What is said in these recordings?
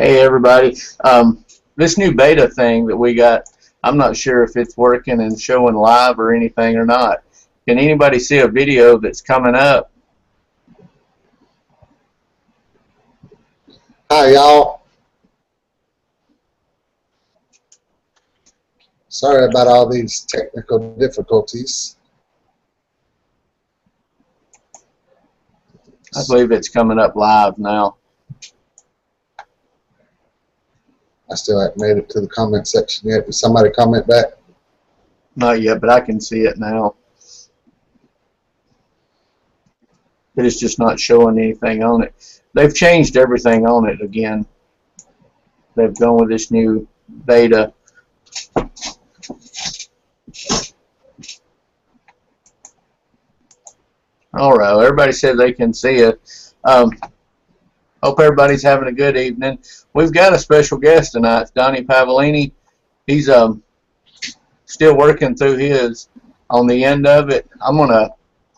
Hey everybody. This new beta thing that we got, I'm not sure if it's working and showing live or anything or not. Can anybody see a video that's coming up? Hi, y'all. Sorry about all these technical difficulties. I believe it's coming up live now. I still haven't made it to the comment section yet. Did somebody comment back? Not yet, but I can see it now. But it's just not showing anything on it. They've changed everything on it again. They've gone with this new beta. All right, everybody said they can see it. Hope everybody's having a good evening. We've got a special guest tonight, Donnie Pavolini. He's still working through his on the end of it. I'm going to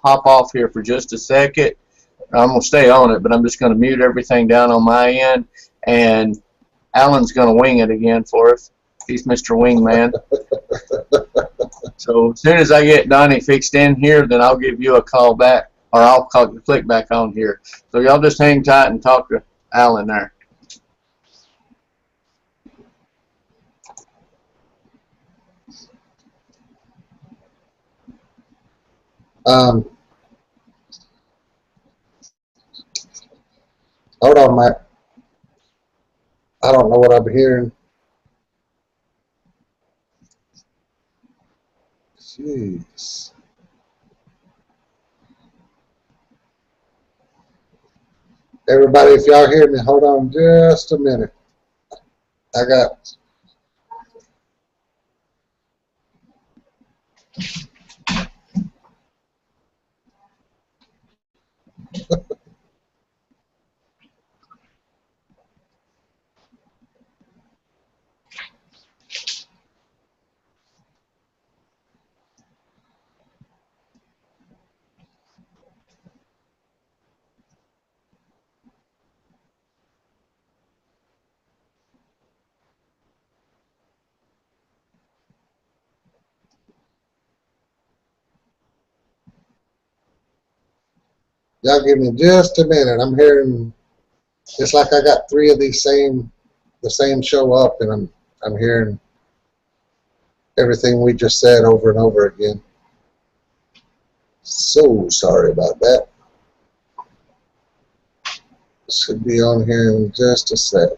hop off here for just a second. I'm going to stay on it, but I'm just going to mute everything down on my end, and Alan's going to wing it again for us. He's Mr. Wingman. So as soon as I get Donnie fixed in here, then I'll give you a call back, or I'll click back on here. So y'all just hang tight and talk to Alan there. Hold on, Mike. I don't know what I'm hearing. Jeez. Everybody, if y'all hear me, hold on just a minute. I got... Y'all give me just a minute. I'm hearing... It's like I got three of these the same show up, and I'm hearing everything we just said over and over again. So sorry about that. Should be on here in just a sec.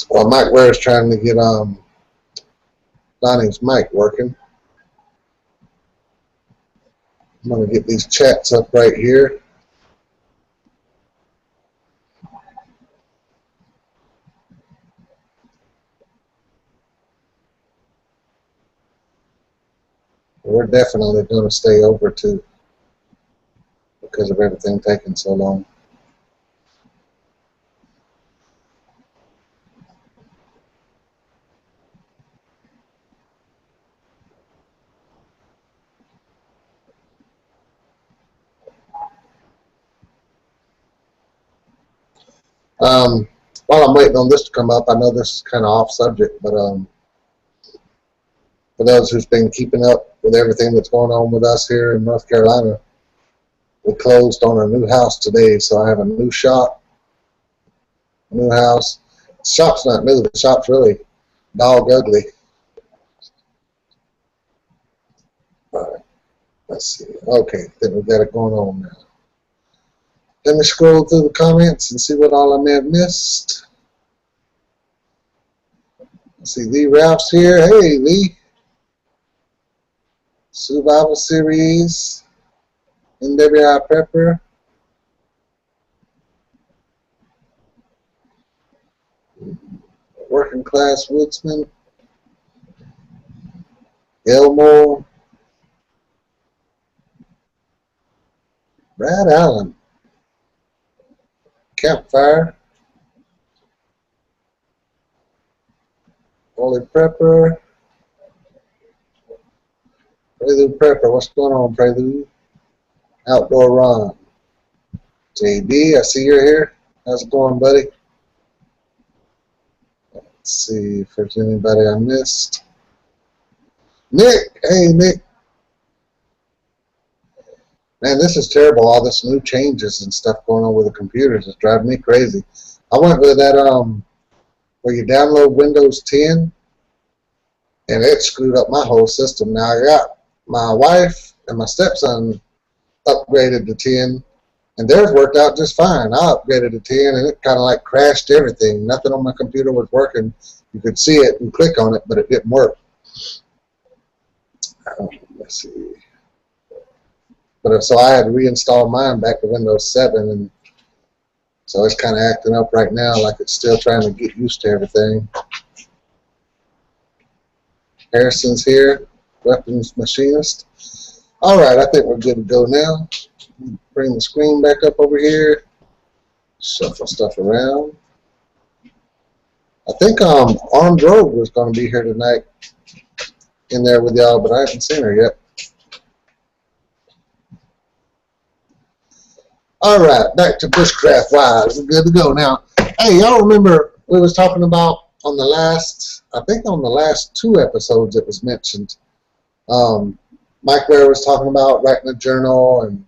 Well, Mike Ware is trying to get Donnie's mic working. I'm going to get these chats up right here. We're definitely going to stay over too because of everything taking so long. While I'm waiting on this to come up, I know this is kind of off subject, but for those who's been keeping up with everything that's going on with us here in North Carolina, we closed on a new house today, so I have a new shop, new house. The shop's not new, the shop's really dog ugly. All right, let's see. Okay, then we got it going on now. Let me scroll through the comments and see what all I may have missed. Let's see, Lee Ralph's here. Hey, Lee. Survival Series. NWI Prepper. Working Class Woodsman. Elmore. Brad Allen. Campfire. Holy Prepper. Prelude Prepper. What's going on, Prelude? Outdoor Ron. JD, I see you're here. How's it going, buddy? Let's see if there's anybody I missed. Nick. Hey, Nick. Man, this is terrible. All this new changes and stuff going on with the computers is driving me crazy. I went with that where you download Windows 10, and it screwed up my whole system. Now I got my wife and my stepson upgraded to 10, and theirs worked out just fine. I upgraded to 10, and it kind of like crashed everything. Nothing on my computer was working. You could see it and click on it, but it didn't work. Let's see. But so I had to reinstall mine back to Windows 7, and so it's kind of acting up right now, like it's still trying to get used to everything. Harrison's here, weapons machinist. All right, I think we're good to go now. Bring the screen back up over here. Shuffle stuff around. I think Armed Rogue was going to be here tonight in there with y'all, but I haven't seen her yet. All right, back to Bushcraft Wise. We're good to go now. Hey, y'all remember we was talking about on the last, I think on the last 2 episodes it was mentioned. Mike Ware was talking about writing a journal and,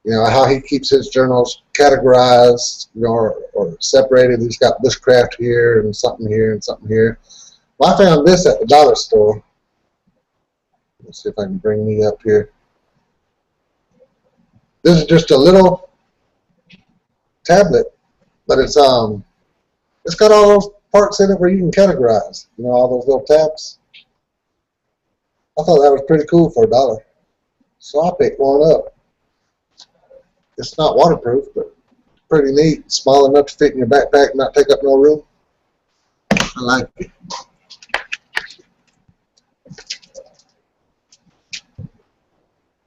you know, how he keeps his journals categorized, you know, or separated. He's got Bushcraft here and something here and something here. Well, I found this at the dollar store. Let's see if I can bring me up here. This is just a little tablet, but it's got all those parts in it where you can categorize. You know, all those little tabs. I thought that was pretty cool for $1. So I picked one up. It's not waterproof, but pretty neat. Small enough to fit in your backpack and not take up no room. I like it.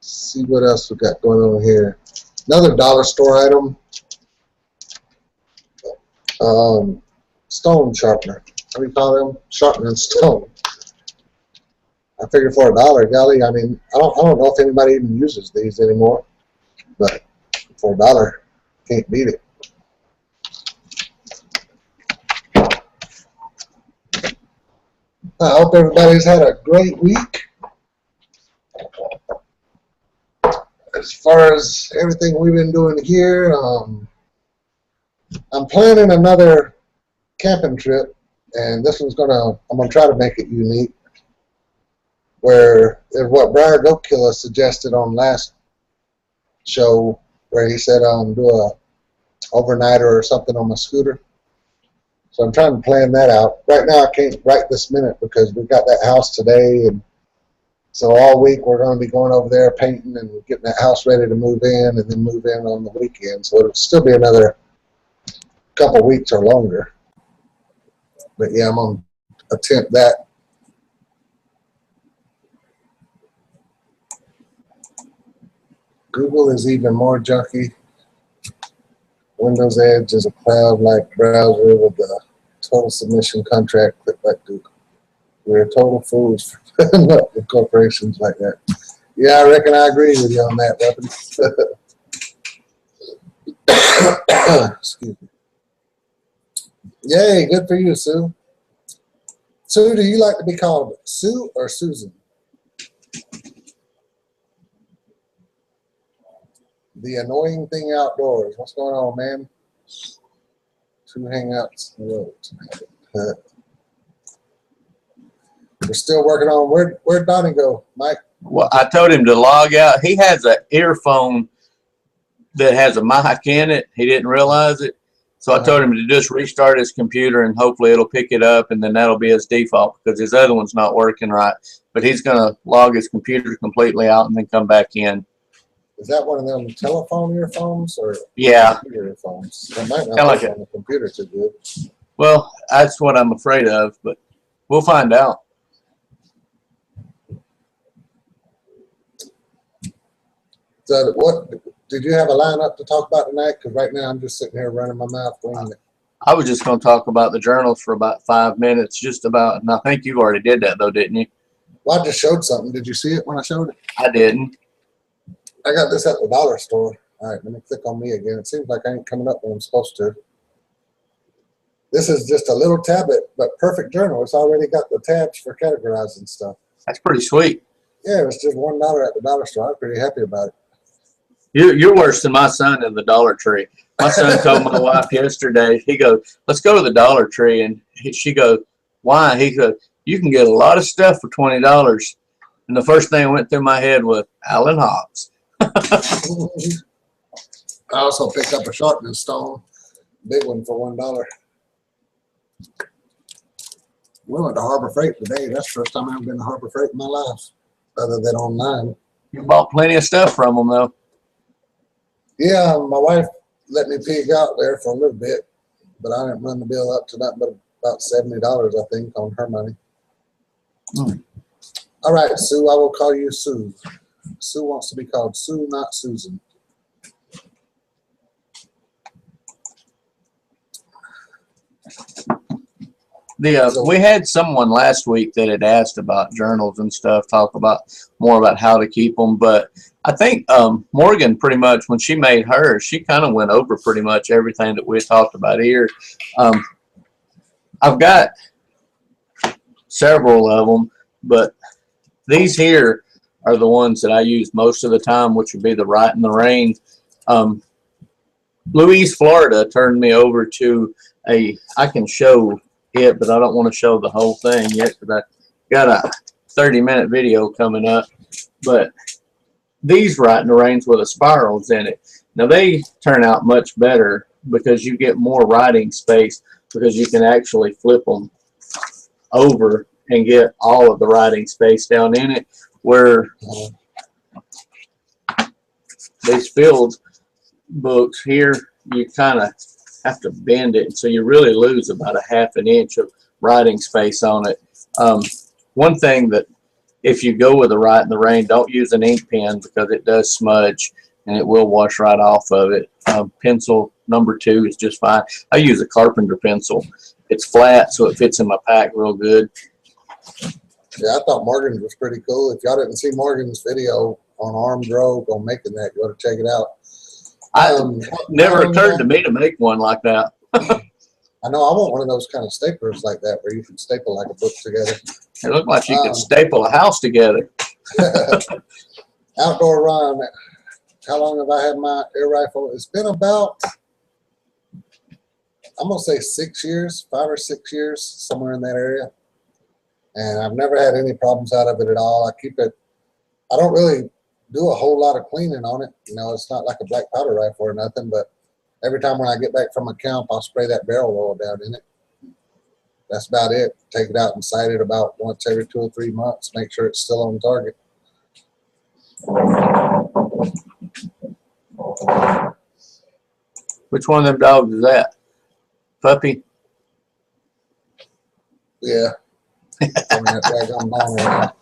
See what else we got going on here. Another dollar store item. Stone sharpener. What do you call them? Sharpening stone. I figured for $1, golly, I mean, I don't know if anybody even uses these anymore, but for $1, can't beat it. I hope everybody's had a great week. As far as everything we've been doing here, I'm planning another camping trip, and this one's I'm gonna try to make it unique. Where what Briar Goatkiller suggested on last show, where he said do a overnighter or something on my scooter. So I'm trying to plan that out. Right now I can't right this minute because we've got that house today, and so all week we're going to be going over there painting and getting that house ready to move in, and then move in on the weekend. So it'll still be another couple weeks or longer. But yeah, I'm going to attempt that. Google is even more junky. Windows Edge is a cloud-like browser with a total submission contract click like Google. We're total fools for putting up with corporations like that. Yeah, I reckon I agree with you on that, weapon. Excuse me. Yay, good for you, Sue. Sue, do you like to be called Sue or Susan? The annoying thing outdoors. What's going on, man? 2 hangouts in a row tonight. We're still working on where'd Donnie go, Mike? Well, I told him to log out. He has an earphone that has a mic in it. He didn't realize it. So I told him to just restart his computer and hopefully it'll pick it up, and then that'll be his default because his other one's not working right. But he's going to log his computer completely out and then come back in. Is that one of them telephone earphones or computer earphones? That might not work on the computer too good. Well, that's what I'm afraid of, but we'll find out. So what Did you have a lineup to talk about tonight? Because right now I'm just sitting here running my mouth winging it. I was just going to talk about the journals for about 5 minutes, just about, and I think you already did that though, didn't you? Well, I just showed something. Did you see it when I showed it? I didn't. I got this at the dollar store. All right, let me click on me again. It seems like I ain't coming up when I'm supposed to. This is just a little tablet, but perfect journal. It's already got the tabs for categorizing stuff. That's pretty sweet. Yeah, it was just $1 at the dollar store. I was pretty happy about it. You're worse than my son in the Dollar Tree. My son told my wife yesterday, he goes, let's go to the Dollar Tree. And she goes, why? He goes, you can get a lot of stuff for $20. And the first thing that went through my head was Allen Hobbs. I also picked up a sharpening stone, big one for $1. We went to Harbor Freight today. That's the first time I've been to Harbor Freight in my life, other than online. You bought plenty of stuff from them, though. Yeah, my wife let me pig out there for a little bit, but I didn't run the bill up to that, but about $70, I think, on her money. All right, Sue, I will call you Sue. Sue wants to be called Sue, not Susan. We had someone last week that had asked about journals and stuff, talk about more about how to keep them. But I think Morgan pretty much, when she made hers, she kind of went over pretty much everything that we talked about here. I've got several of them, but these here are the ones that I use most of the time, which would be the Right in the Rain. Louise, Florida turned me over to I can show it, but I don't want to show the whole thing yet because I got a 30-minute video coming up. But these Right in the Rains with the spirals in it, now they turn out much better because you get more writing space because you can actually flip them over and get all of the writing space down in it, where these filled books here, you kind of have to bend it, so you really lose about a ½ an inch of writing space on it. One thing that if you go with a Right in the Rain, don't use an ink pen because it does smudge and it will wash right off of it. Pencil number 2 is just fine. I use a carpenter pencil. It's flat, so it fits in my pack real good. Yeah, I thought Morgan's was pretty cool. If y'all didn't see Morgan's video on Armed Rogue on making that, you ought to check it out. Never occurred to me to make one like that. I know I want one of those kind of staplers like that where you can staple like a book together. It looked like you could staple a house together. Outdoor run. How long have I had my air rifle? It's been about, I'm going to say 6 years, 5 or 6 years, somewhere in that area. And I've never had any problems out of it at all. I keep it, I don't really do a whole lot of cleaning on it. You know, it's not like a black powder rifle or nothing, but every time when I get back from a camp, I'll spray that barrel oil down in it. That's about it. Take it out and sight it about once every 2 or 3 months. Make sure it's still on target. Which one of them dogs is that? Puppy? Yeah. That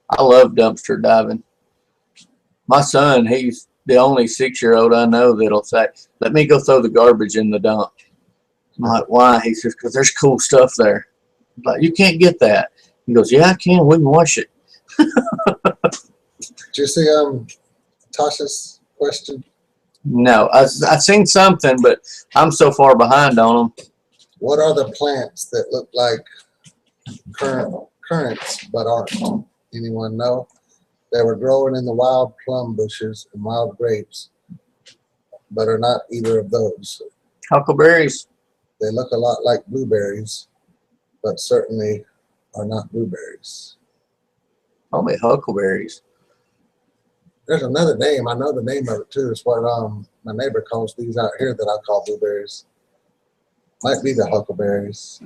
I love dumpster diving. My son, he's the only 6-year-old I know that'll say, let me go throw the garbage in the dump. I'm like, why? He says, because there's cool stuff there. I'm like, you can't get that. He goes, yeah, I can. We can wash it. Did you see Tasha's question? No, I seen something, but I'm so far behind on them. What are the plants that look like currants but aren't? Anyone know? They were growing in the wild plum bushes and wild grapes, but are not either of those. Huckleberries. They look a lot like blueberries, but certainly are not blueberries. Probably huckleberries. There's another name. I know the name of it too. It's what my neighbor calls these out here that I call blueberries. Might be the huckleberries.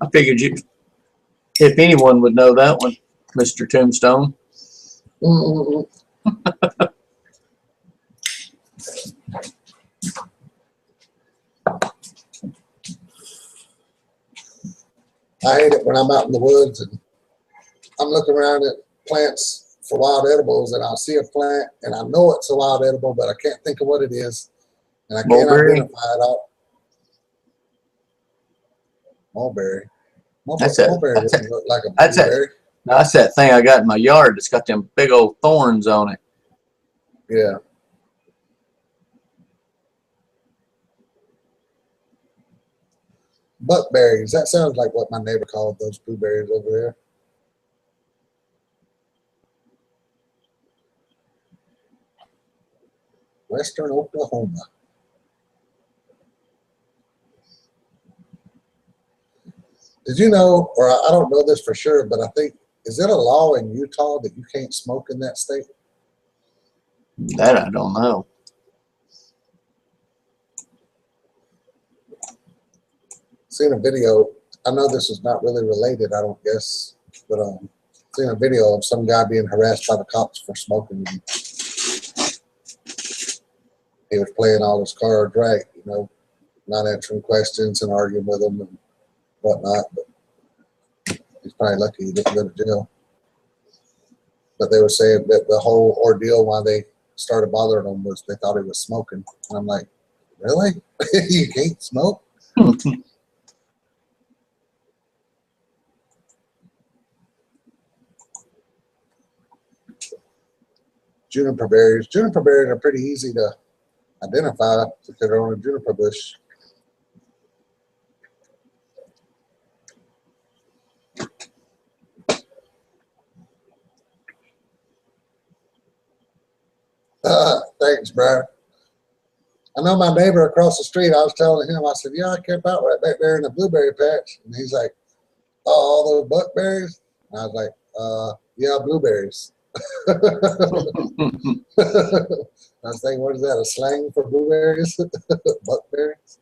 I figured if anyone would know that one, Mr. Tombstone. I hate it when I'm out in the woods and I'm looking around at plants for wild edibles, and I'll see a plant and I know it's a wild edible, but I can't think of what it is, and I can't Mulberry? identify it all. Mulberry. That's that. Mulberry doesn't look like a That's that. blueberry. That's that thing I got in my yard. It's got them big old thorns on it. Yeah. Buckberries. That sounds like what my neighbor called those blueberries over there. Western Oklahoma. Did you know, or I don't know this for sure, but I think, is it a law in Utah that you can't smoke in that state? That I don't know. Seen a video. I know this is not really related, I don't guess, but seen a video of some guy being harassed by the cops for smoking. He was playing all his cards right, you know, not answering questions and arguing with them and whatnot. But he's probably lucky he didn't go to jail. But they were saying that the whole ordeal why they started bothering him was they thought he was smoking. And I'm like, really? You can't smoke? Juniper berries. Juniper berries are pretty easy to identify if they're on a juniper bush. Thanks, Brian. I know my neighbor across the street, I was telling him, I said, yeah, I camp out right back there in the blueberry patch. And he's like, oh, all those buckberries? And I was like, yeah, blueberries. I was thinking, what is that, a slang for blueberries? Buckberries?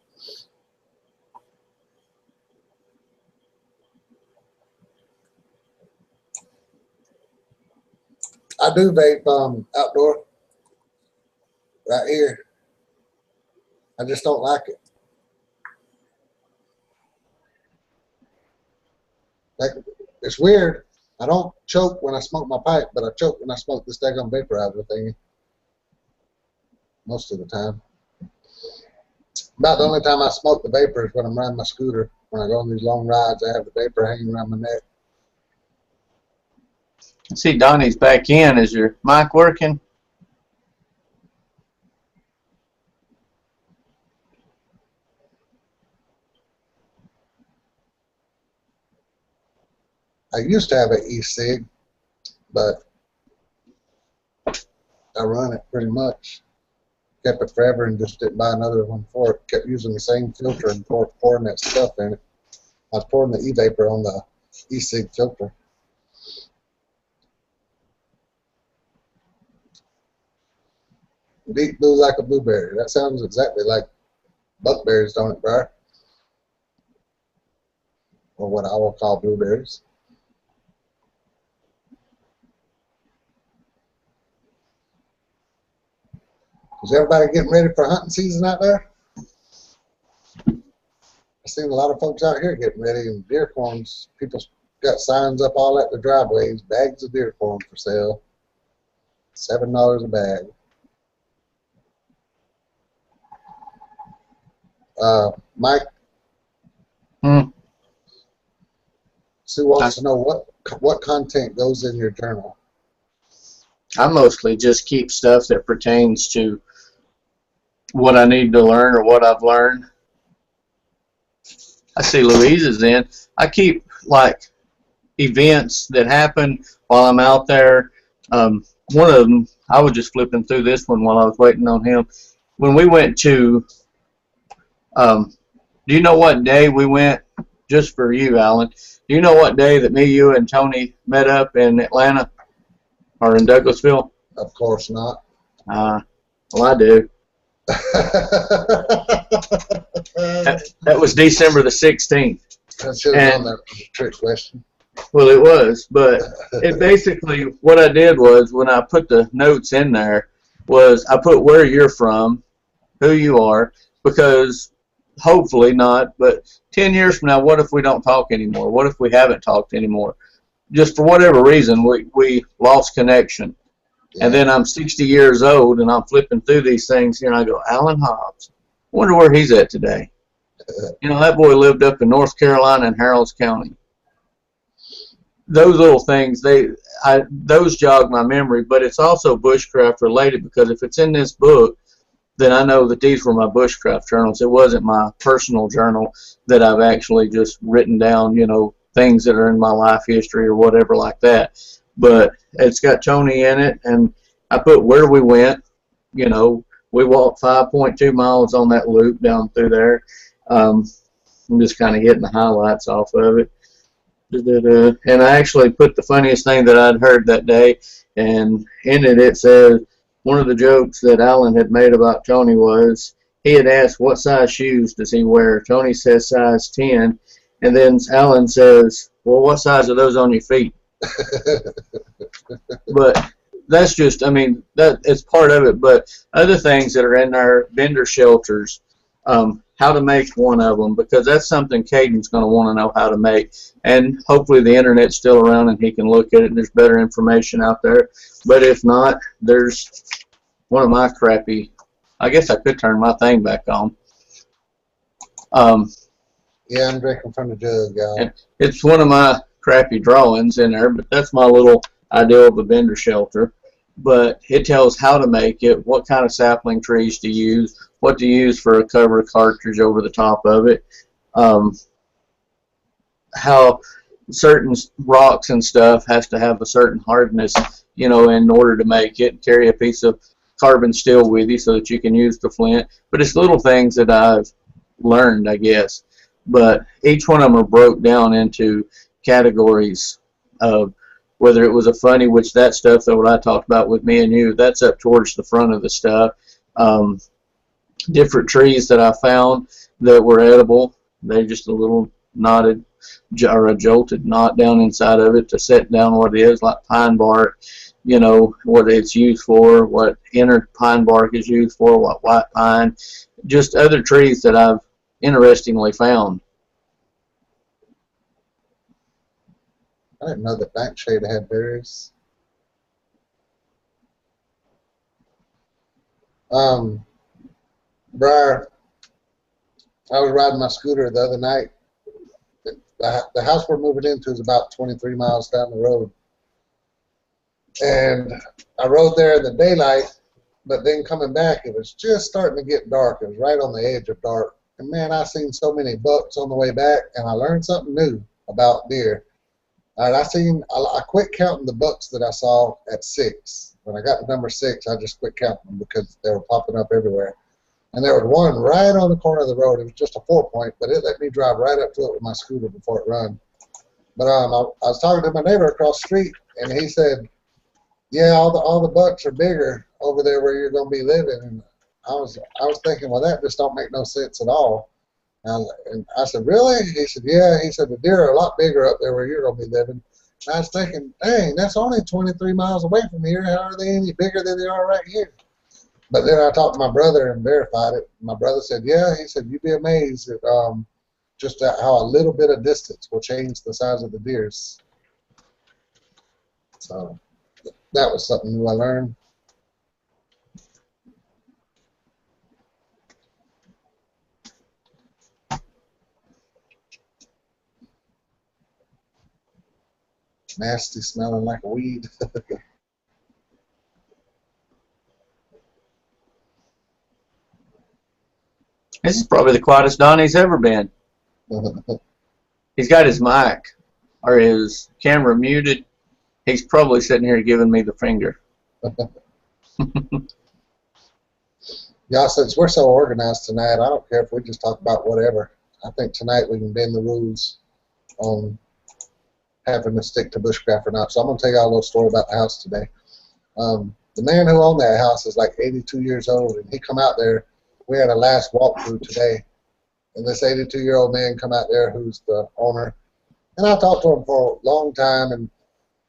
I do vape outdoor, right here. I just don't like it. Like, it's weird. I don't choke when I smoke my pipe, but I choke when I smoke this daggone vaporizer thingy. Most of the time. About the only time I smoke the vapor is when I'm riding my scooter. When I go on these long rides, I have the vapor hanging around my neck. I see Donnie's back in. Is your mic working? I used to have an e-cig, but I run it pretty much. Kept it forever and just didn't buy another one for it. Kept using the same filter and pouring that stuff in it. I was pouring the e-vapor on the e-cig filter. Deep blue like a blueberry. That sounds exactly like buckberries, don't it, Briar? Or what I will call blueberries. Is everybody getting ready for hunting season out there? I've seen a lot of folks out here getting ready, and deer corns. People got signs up all at the driveways, bags of deer corn for sale. $7 a bag. Mike? Sue wants to know what content goes in your journal. I mostly just keep stuff that pertains to what I need to learn or what I've learned. I see Louise's in. I keep like events that happen while I'm out there. One of them, I was just flipping through this one while I was waiting on him. When we went to, do you know what day we went? Just for you, Alan. Do you know what day that me, you, and Tony met up in Atlanta or in Douglasville? Of course not. Well, I do. That was December the 16th. That should have been a trick question. Well, it was, but it basically, what I did was, when I put the notes in there, was I put where you're from, who you are, because hopefully not, but 10 years from now, what if we don't talk anymore? What if we haven't talked anymore? Just for whatever reason, we lost connection. Yeah. And then I'm 60 years old, and I'm flipping through these things here, and I go, Alan Hobbs. I wonder where he's at today. You know, that boy lived up in North Carolina in Haralds County. Those little things, those jog my memory, but it's also bushcraft related, because if it's in this book, then I know that these were my bushcraft journals. It wasn't my personal journal that I've actually just written down, you know, things that are in my life history or whatever like that. But it's got Tony in it, and I put where we went. You know, we walked 5.2 miles on that loop down through there. I'm just kind of hitting the highlights off of it. And I actually put the funniest thing that I'd heard that day, and in it says, one of the jokes that Alan had made about Tony was, he had asked what size shoes does he wear. Tony says size 10, and then Alan says, well, what size are those on your feet? But that's just, I mean, that it's part of it. But other things that are in our vendor shelters, how to make one of them, because that's something Caden's going to want to know how to make. And hopefully the internet's still around and he can look at it and there's better information out there. But if not, there's one of my crappy, I guess I could turn my thing back on. Yeah, I'm drinking from the jug, y'all. It's one of my crappy drawings in there, but that's my little idea of a vendor shelter. But it tells how to make it, what kind of sapling trees to use, what to use for a cover cartridge over the top of it, how certain rocks and stuff has to have a certain hardness, you know, in order to make it. Carry a piece of carbon steel with you so that you can use the flint. But it's little things that I've learned, I guess. But each one of them are broke down into categories of whether it was a funny, which that stuff that what I talked about with me and you, that's up towards the front of the stuff. Different trees that I found that were edible, they're just a little knotted or a jolted knot down inside of it to set down what it is, like pine bark, you know, what it's used for, what inner pine bark is used for, what white pine, just other trees that I've interestingly found. I didn't know that nightshade had berries. Briar, I was riding my scooter the other night. The house we're moving into is about 23 miles down the road. And I rode there in the daylight, but then coming back, it was just starting to get dark. It was right on the edge of dark. And man, I seen so many bucks on the way back, and I learned something new about deer. All right, I quit counting the bucks that I saw at 6. When I got to number 6, I just quit counting them because they were popping up everywhere. And there was one right on the corner of the road. It was just a 4-point, but it let me drive right up to it with my scooter before it run. But I was talking to my neighbor across the street, and he said, yeah, all the bucks are bigger over there where you're going to be living. And I was thinking, well, that just don't make no sense at all. And I said, really? He said, yeah. He said, the deer are a lot bigger up there where you're going to be living. And I was thinking, dang, that's only 23 miles away from here. How are they any bigger than they are right here? But then I talked to my brother and verified it. My brother said, yeah. He said, you'd be amazed at just how a little bit of distance will change the size of the deers. So that was something new I learned. Nasty, smelling like a weed. This is probably the quietest Donnie's ever been. He's got his mic or his camera muted. He's probably sitting here giving me the finger. Yeah, since we're so organized tonight, I don't care if we just talk about whatever. I think tonight we can bend the rules on having to stick to bushcraft or not. So I'm going to tell you all a little story about the house today. The man who owned that house is like 82 years old, and he come out there. We had a last walkthrough today, and this 82-year-old man come out there who's the owner. And I talked to him for a long time, and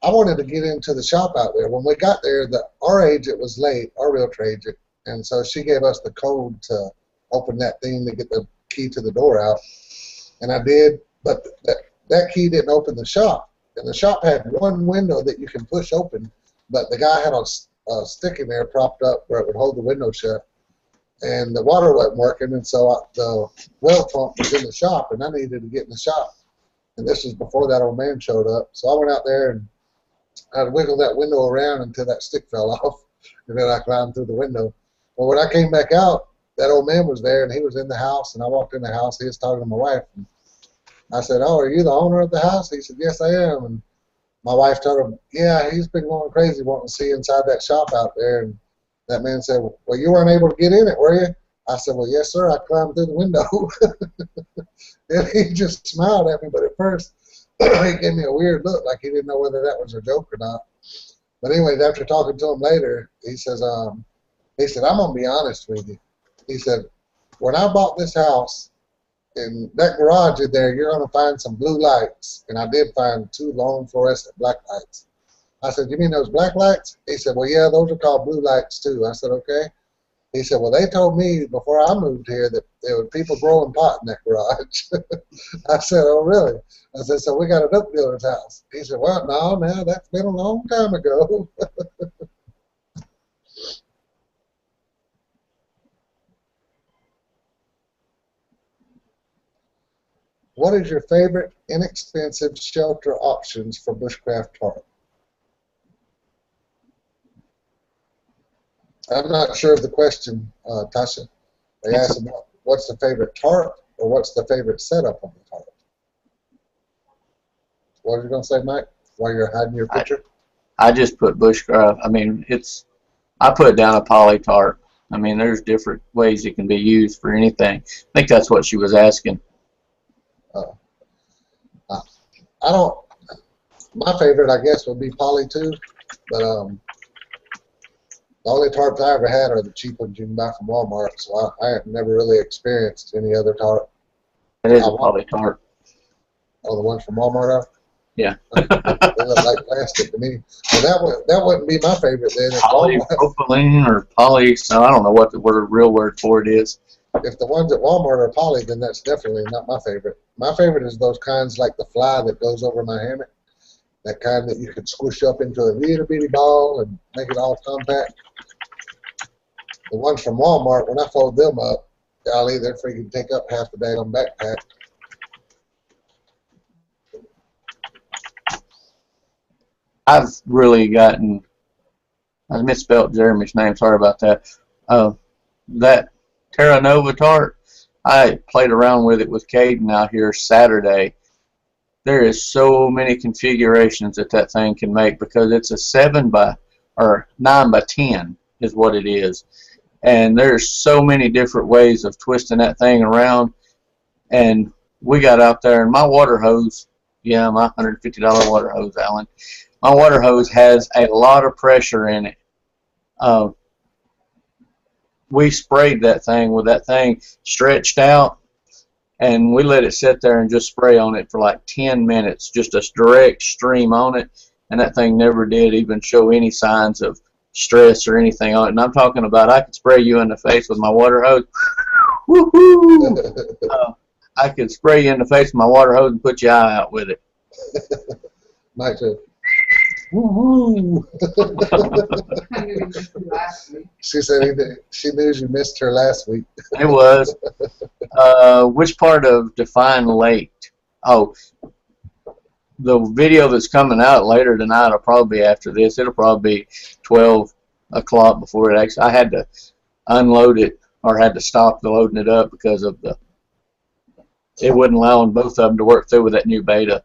I wanted to get into the shop out there. When we got there, our agent was late, our realtor agent, and so she gave us the code to open that thing to get the key to the door out, and I did, but that key didn't open the shop. And the shop had one window that you can push open, but the guy had a stick in there propped up where it would hold the window shut. And the water wasn't working, and so the well pump was in the shop, and I needed to get in the shop. And this was before that old man showed up. So I went out there, and I wiggled that window around until that stick fell off, and then I climbed through the window. Well, when I came back out, that old man was there, and he was in the house, and I walked in the house. He was talking to my wife. And I said, "Oh, are you the owner of the house?" He said, "Yes, I am." And my wife told him, "Yeah, he's been going crazy wanting to see inside that shop out there." And that man said, "Well, you weren't able to get in it, were you?" I said, "Well, yes, sir. I climbed through the window." And he just smiled at me, but at first he gave me a weird look, like he didn't know whether that was a joke or not. But anyways, after talking to him later, he said, "I'm gonna be honest with you." He said, "When I bought this house, in that garage in there, you're gonna find some blue lights." And I did find 2 long fluorescent black lights. I said, "You mean those black lights?" He said, "Well, yeah, those are called blue lights too." I said, "Okay." He said, "Well, they told me before I moved here that there were people growing pot in that garage." I said, "Oh, really?" I said, "So we got an upbuilder's house." He said, "Well, no, that's been a long time ago." What is your favorite inexpensive shelter options for bushcraft tarp? I'm not sure of the question, Tasha. They asked about what's the favorite tarp or what's the favorite setup on the tarp. What are you going to say, Mike, while you're hiding your picture? I just put bushcraft. I mean, I put down a poly tarp. I mean, there's different ways it can be used for anything. I think that's what she was asking. I don't. My favorite, I guess, would be poly too, but the only tarps I ever had are the cheap ones you can buy from Walmart. So I have never really experienced any other tarp. It is a poly tarp. Oh, the ones from Walmart are? Yeah. They look like plastic to me. Well, that wouldn't be my favorite then. Polypropylene or poly. So I don't know what the real word for it is. If the ones at Walmart are poly, then that's definitely not my favorite. My favorite is those kinds like the fly that goes over my hammock. That kind that you can squish up into a little bitty ball and make it all compact. The ones from Walmart, when I fold them up, golly, they're freaking take up half the daggone backpack. I've really gotten. I misspelled Jeremy's name. Sorry about that. That Terra Nova tarp, I played around with it with Caden out here Saturday. There is so many configurations that thing can make because it's a 9 by 10 is what it is, and there's so many different ways of twisting that thing around. And we got out there, and my water hose, yeah, my $150 water hose, Alan. My water hose has a lot of pressure in it. We sprayed that thing with that thing stretched out, and we let it sit there and just spray on it for like 10 minutes, just a direct stream on it, and that thing never did even show any signs of stress or anything on it. And I'm talking about I could spray you in the face with my water hose. Woohoo! I could spray you in the face with my water hose and put your eye out with it. Mike said, woo-hoo. She said she knew you missed her last week. It was. Which part of Define Lake? Oh, the video that's coming out later tonight will probably be after this. It'll probably be 12 o'clock before it actually. I had to unload it or had to stop loading it up because of it wouldn't allow both of them to work through with that new beta.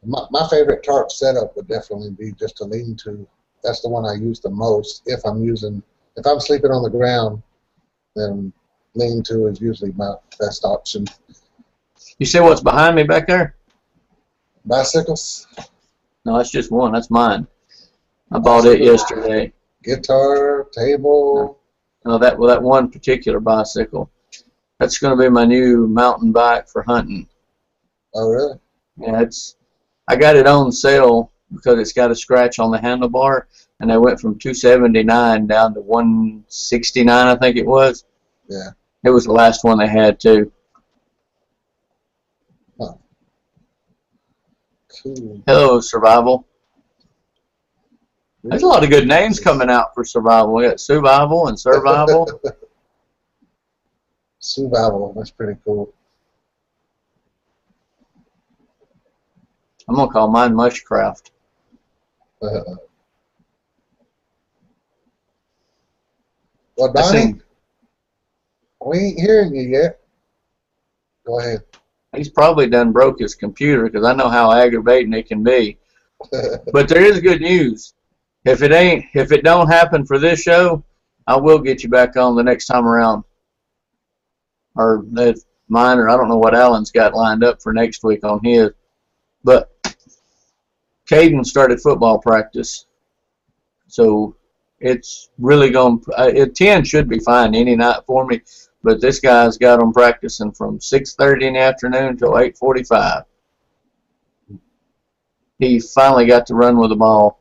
My favorite tarp setup would definitely be just a lean-to. That's the one I use the most. If I'm sleeping on the ground, then lean-to is usually my best option. You see what's behind me back there? Bicycles? No, that's just one. That's mine. I bought it yesterday. Guitar, table. No, that one particular bicycle. That's going to be my new mountain bike for hunting. Oh, really? Yeah, I got it on sale because it's got a scratch on the handlebar, and they went from $279 down to $169, I think it was. Yeah. It was the last one they had too. Huh. Cool. Hello, Survival. There's a lot of good names coming out for Survival. We got Survival and Survival. Survival. That's pretty cool. I'm gonna call mine Bushcraft. Well, Donnie, we ain't hearing you yet. Go ahead. He's probably done broke his computer because I know how aggravating it can be. But there is good news. If it don't happen for this show, I will get you back on the next time around. Or that's mine, or I don't know what Alan's got lined up for next week on his. But Caden started football practice, so it's really going. 10 should be fine any night for me. But this guy's got them practicing from 6:30 in the afternoon till 8:45. He finally got to run with the ball.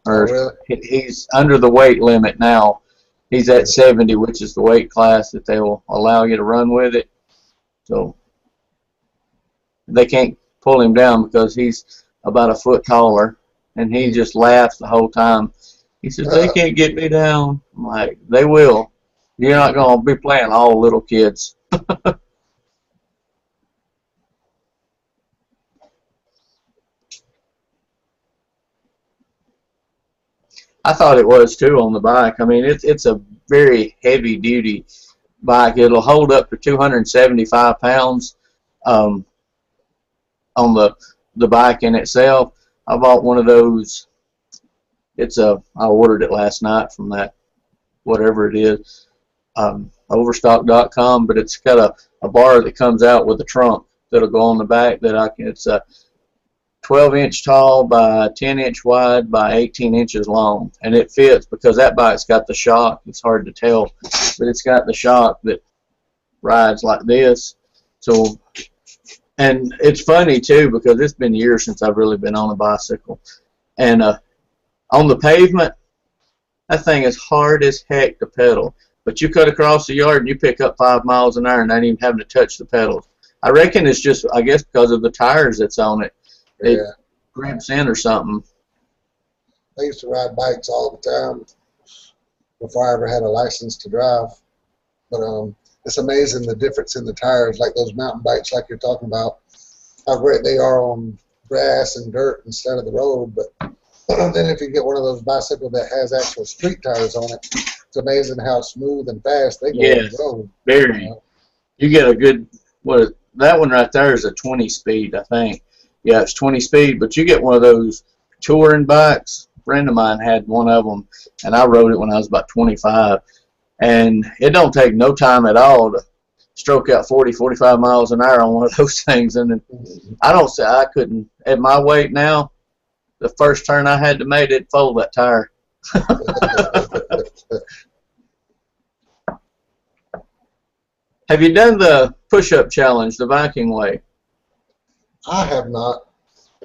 Or really? He's under the weight limit now. He's at 70, which is the weight class that they will allow you to run with it. So they can't pull him down because he's about a foot taller, and he just laughs the whole time. He says, they can't get me down. I'm like, they will. You're not going to be playing all little kids. I thought it was too on the bike. I mean, it's a very heavy duty bike. It'll hold up to 275 pounds on the bike in itself. I bought one of those. I ordered it last night from that whatever it is, overstock.com, but it's got a bar that comes out with a trunk that'll go on the back it's a 12-inch tall by 10-inch wide by 18 inches long, and it fits because that bike's got the shock. It's hard to tell, but it's got the shock that rides like this. So, and it's funny too because it's been years since I've really been on a bicycle, and on the pavement, that thing is hard as heck to pedal. But you cut across the yard and you pick up 5 miles an hour and not even having to touch the pedals. I reckon it's just, I guess, because of the tires that's on it. It grips in or something. I used to ride bikes all the time before I ever had a license to drive. But it's amazing the difference in the tires, like those mountain bikes like you're talking about, how great they are on grass and dirt instead of the road. But then if you get one of those bicycles that has actual street tires on it, it's amazing how smooth and fast they go on the road. Very. You get a good, that one right there is a 20 speed, I think. Yeah, it's 20 speed, but you get one of those touring bikes. A friend of mine had one of them, and I rode it when I was about 25. And it don't take no time at all to stroke out 40, 45 miles an hour on one of those things. And I don't say I couldn't, at my weight now, the first turn I had to make, it'd fold that tire. Have you done the push-up challenge the Viking way? I have not.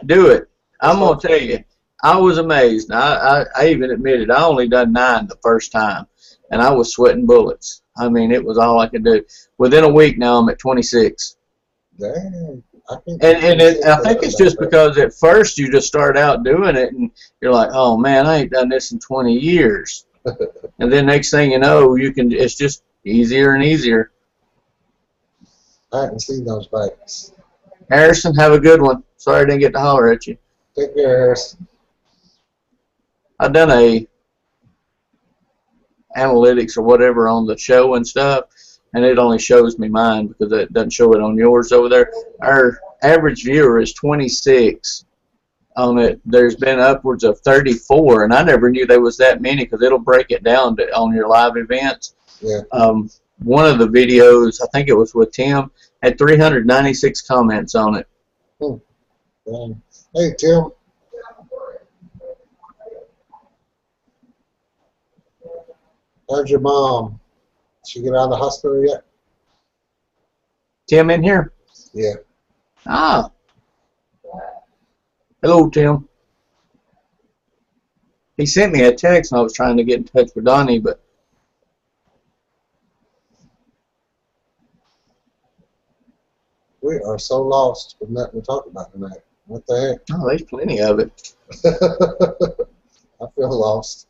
Do it. I'm going to tell you, I was amazed. I even admitted I only done 9 the first time, and I was sweating bullets. I mean, it was all I could do. Within a week now, I'm at 26. Dang. I think it's just because at first you just start out doing it, and you're like, oh, man, I ain't done this in 20 years. And then next thing you know, it's just easier and easier. I haven't seen those bikes. Harrison, have a good one. Sorry I didn't get to holler at you. Take care, Harrison. I've done a analytics or whatever on the show and stuff, and it only shows me mine because it doesn't show it on yours over there. Our average viewer is 26 on it. There's been upwards of 34, and I never knew there was that many because it'll break it down on your live events. Yeah. One of the videos, I think it was with Tim, had 396 comments on it. Hey, Tim. How's your mom? Did she get out of the hospital yet? Tim in here? Yeah. Ah. Hello, Tim. He sent me a text, and I was trying to get in touch with Donnie, but are so lost with nothing to talk about tonight. What the heck? Oh, there's plenty of it. I feel lost.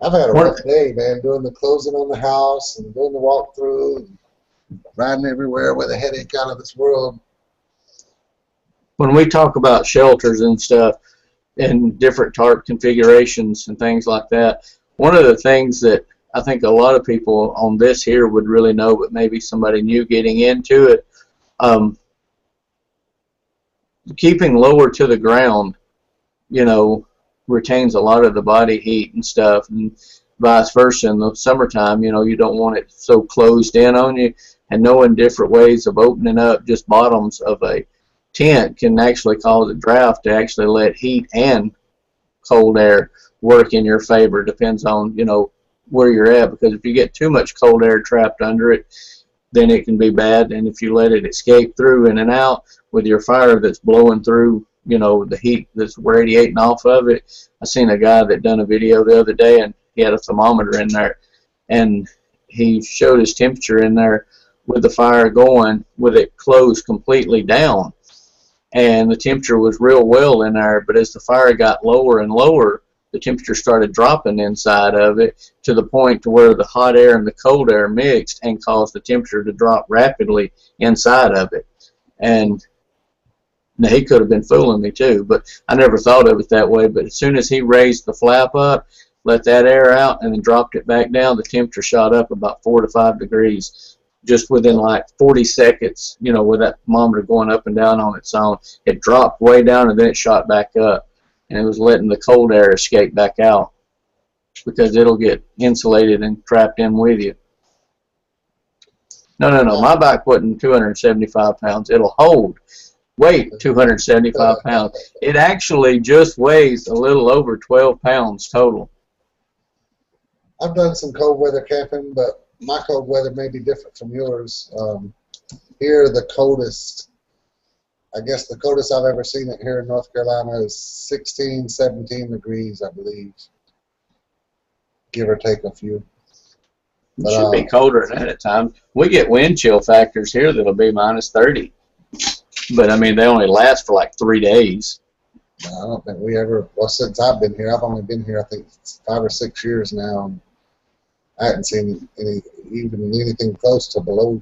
I've had a rough day, man, doing the closing on the house and doing the walkthrough and riding everywhere with a headache out of this world. When we talk about shelters and stuff and different tarp configurations and things like that, one of the things that I think a lot of people on this here would really know, but maybe somebody new getting into it, keeping lower to the ground, you know, retains a lot of the body heat and stuff, and vice versa. In the summertime, you know, you don't want it so closed in on you, and knowing different ways of opening up just bottoms of a tent can actually cause a draft to actually let heat and cold air work in your favor. Depends on, you know, where you're at, because if you get too much cold air trapped under it, then it can be bad. And if you let it escape through in and out with your fire that's blowing through, you know, the heat that's radiating off of it. I seen a guy that done a video the other day, and he had a thermometer in there, and he showed his temperature in there with the fire going, with it closed completely down, and the temperature was real well in there. But as the fire got lower and lower, the temperature started dropping inside of it to the point to where the hot air and the cold air mixed and caused the temperature to drop rapidly inside of it. And now, he could have been fooling me too, but I never thought of it that way. But as soon as he raised the flap up, let that air out, and then dropped it back down, the temperature shot up about 4 to 5 degrees just within like 40 seconds, you know, with that thermometer going up and down on its own. It dropped way down, and then it shot back up, and it was letting the cold air escape back out, because it'll get insulated and trapped in with you. No, my bike wasn't 275 pounds. It'll hold weight 275 pounds. It actually just weighs a little over 12 pounds total. I've done some cold weather camping, but my cold weather may be different from yours. Here, the coldest, I guess the coldest I've ever seen it here in North Carolina is 16, 17 degrees, I believe, give or take a few. It should be colder than that at times. We get wind chill factors here that'll be minus 30. But, I mean, they only last for like 3 days. I don't think we ever, well, since I've been here, I've only been here, I think, 5 or 6 years now. And I hadn't seen anything close to below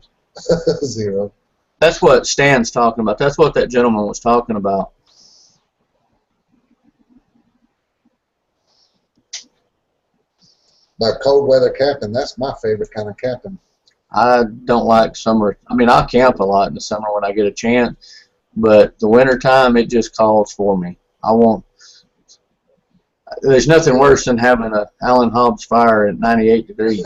0. That's what Stan's talking about. That's what that gentleman was talking about. But cold weather camping, that's my favorite kind of camping. I don't like summer. I mean, I'll camp a lot in the summer when I get a chance, but the winter time, it just calls for me. There's nothing worse than having a Allen Hobbs fire at 98 degrees.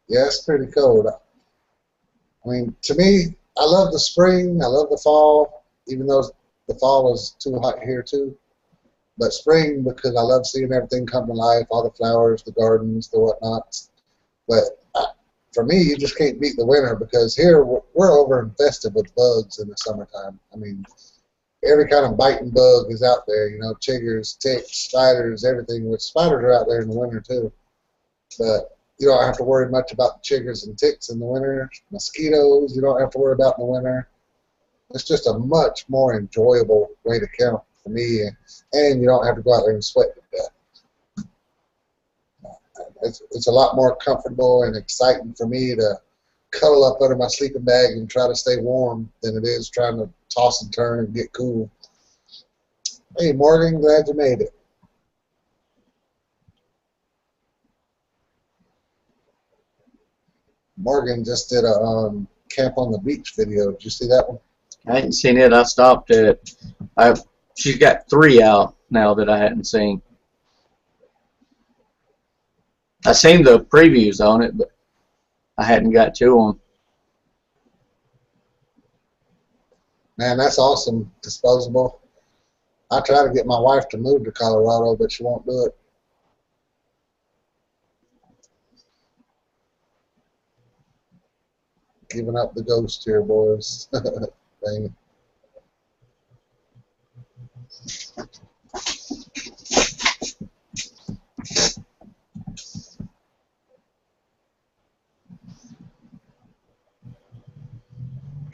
Yeah, it's pretty cold. I mean, to me, I love the spring. I love the fall, even though the fall is too hot here too. But spring, because I love seeing everything come to life, all the flowers, the gardens, the whatnots. But for me, you just can't beat the winter, because here we're over infested with bugs in the summertime. I mean, every kind of biting bug is out there, you know, chiggers, ticks, spiders, everything. Which spiders are out there in the winter too. But you don't have to worry much about the chiggers and ticks in the winter. Mosquitoes, you don't have to worry about in the winter. It's just a much more enjoyable way to camp for me, and you don't have to go out there and sweat to death. It's a lot more comfortable and exciting for me to cuddle up under my sleeping bag and try to stay warm than it is trying to toss and turn and get cool. Hey, Morgan, glad you made it. Morgan just did a camp on the beach video. Did you see that one? I hadn't seen it. I stopped at. She's got 3 out now that I hadn't seen. I seen the previews on it, but I hadn't got to them. Man, that's awesome. Disposable. I try to get my wife to move to Colorado, but she won't do it. Giving up the ghost here, boys. Dang it.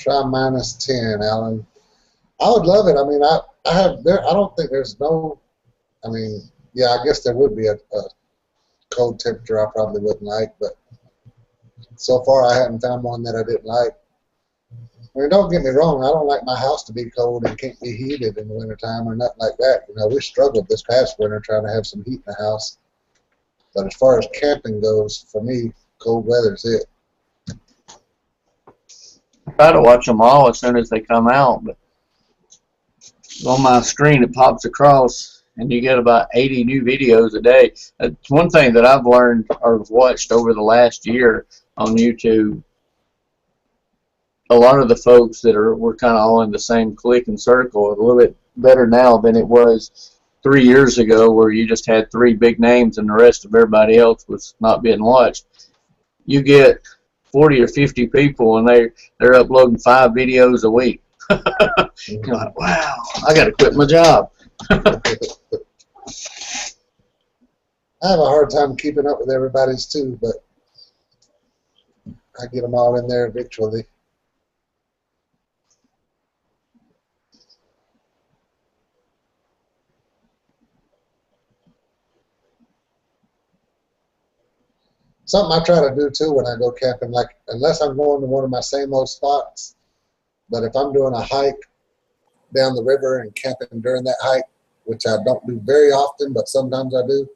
Try -10, Alan. I would love it. I mean, I have there. I don't think there's no. I mean, yeah, I guess there would be a cold temperature I probably wouldn't like, but so far I haven't found one that I didn't like. I mean, don't get me wrong. I don't like my house to be cold and can't be heated in the wintertime or nothing like that. You know, we struggled this past winter trying to have some heat in the house. But as far as camping goes, for me, cold weather's it. I try to watch them all as soon as they come out, but on my screen it pops across and you get about 80 new videos a day. It's one thing that I've learned or watched over the last year on YouTube. A lot of the folks that we're kind of all in the same clique and circle are a little bit better now than it was 3 years ago, where you just had 3 big names and the rest of everybody else was not being watched. You get 40 or 50 people and they're uploading 5 videos a week. You're like, wow, I got to quit my job. I have a hard time keeping up with everybody's too, but I get them all in there eventually. Something I try to do too when I go camping, like unless I'm going to one of my same old spots, but if I'm doing a hike down the river and camping during that hike, which I don't do very often, but sometimes I do,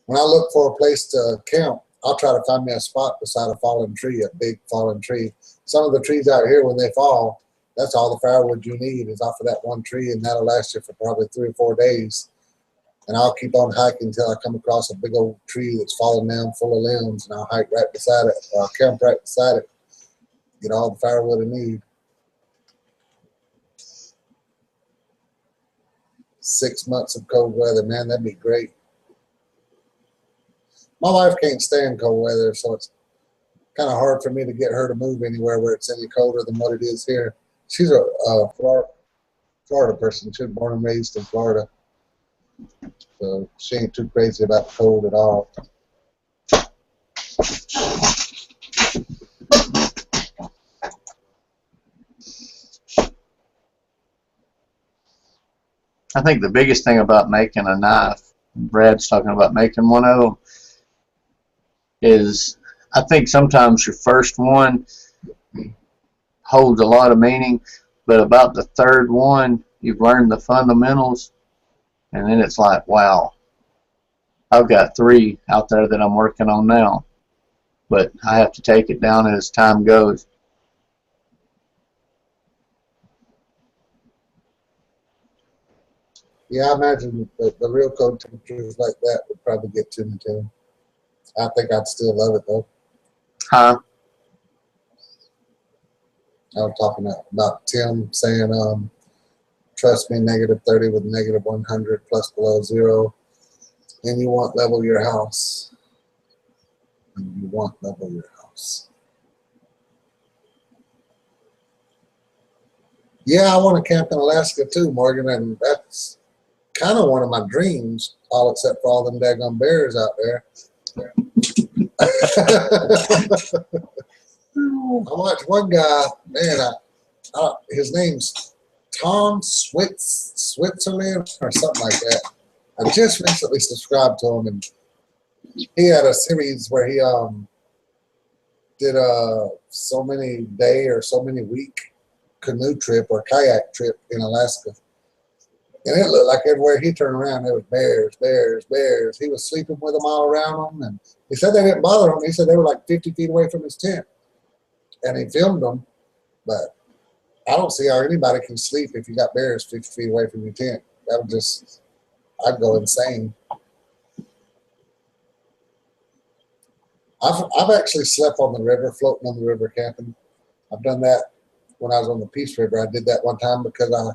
when I look for a place to camp, I'll try to find me a spot beside a fallen tree, a big fallen tree. Some of the trees out here, when they fall, that's all the firewood you need is off of that one tree, and that'll last you for probably 3 or 4 days. And I'll keep on hiking until I come across a big old tree that's fallen down full of limbs, and I'll hike right beside it, or I'll camp right beside it, get all the firewood I need. 6 months of cold weather, man, that'd be great. My wife can't stand cold weather, so it's kind of hard for me to get her to move anywhere where it's any colder than what it is here. She's a Florida person. She was born and raised in Florida. So she ain't too crazy about the cold at all. I think the biggest thing about making a knife, Brad's talking about making one of them, is I think sometimes your first one holds a lot of meaning, but about the third one, you've learned the fundamentals, and then it's like, wow, I've got 3 out there that I'm working on now, but I have to take it down as time goes. Yeah, I imagine the real cold temperatures like that would probably get to me too. I think I'd still love it though. Huh? I was talking about Tim saying, trust me, -30 with -100 plus below 0. And you want level your house. And you want level your house. Yeah, I want to camp in Alaska too, Morgan, and that's kind of one of my dreams, all except for all them daggone bears out there. I watched one guy, man, his name's Tom Switzerland or something like that. I just recently subscribed to him, and he had a series where he did a so many day or so many week canoe trip or kayak trip in Alaska. And it looked like everywhere he turned around, there was bears, bears, bears. He was sleeping with them all around him, and he said they didn't bother him. He said they were like 50 feet away from his tent, and he filmed them. But I don't see how anybody can sleep if you got bears 50 feet away from your tent. That would just, I'd go insane. I've actually slept on the river, floating on the river camping. I've done that when I was on the Peace River. I did that one time because I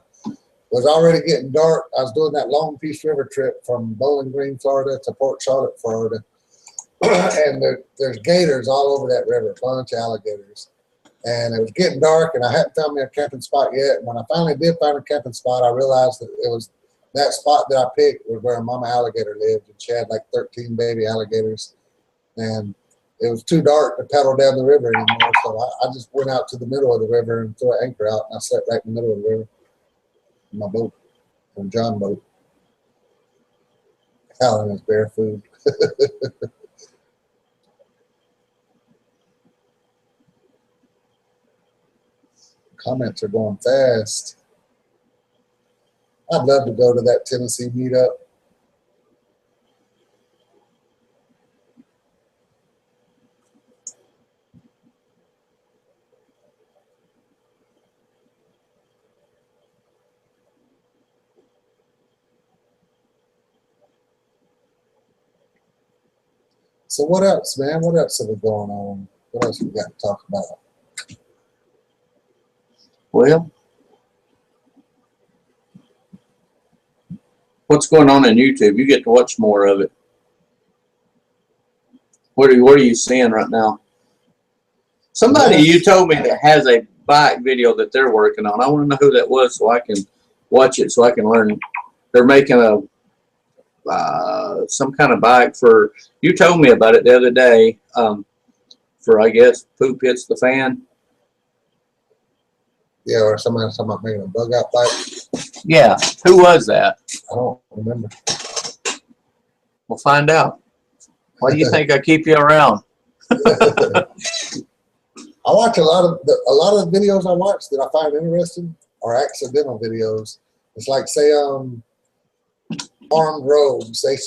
was already getting dark. I was doing that long Peace River trip from Bowling Green, Florida to Port Charlotte, Florida. And there's gators all over that river, a bunch of alligators. And it was getting dark, and I hadn't found me a camping spot yet. And when I finally did find a camping spot, I realized that it was that spot that I picked was where a mama alligator lived, and she had like 13 baby alligators. And it was too dark to paddle down the river anymore, so I just went out to the middle of the river and threw an anchor out, and I slept right in the middle of the river in my boat, in John boat. Howling his bear food. Comments are going fast. I'd love to go to that Tennessee meetup. So what else, man? What else have we going on? What else we got to talk about? Well, what's going on in YouTube? You get to watch more of it. What are you seeing right now? Somebody you told me that has a bike video that they're working on. I want to know who that was so I can watch it, so I can learn. They're making a some kind of bike for. You told me about it the other day. For I guess poop hits the fan. Yeah, or somebody talking about making a bug out bike. Yeah, who was that? I don't remember. We'll find out. Why do you think I keep you around? I watch a lot of the videos I watch that I find interesting are accidental videos. It's like, say, Armed Rogue. Say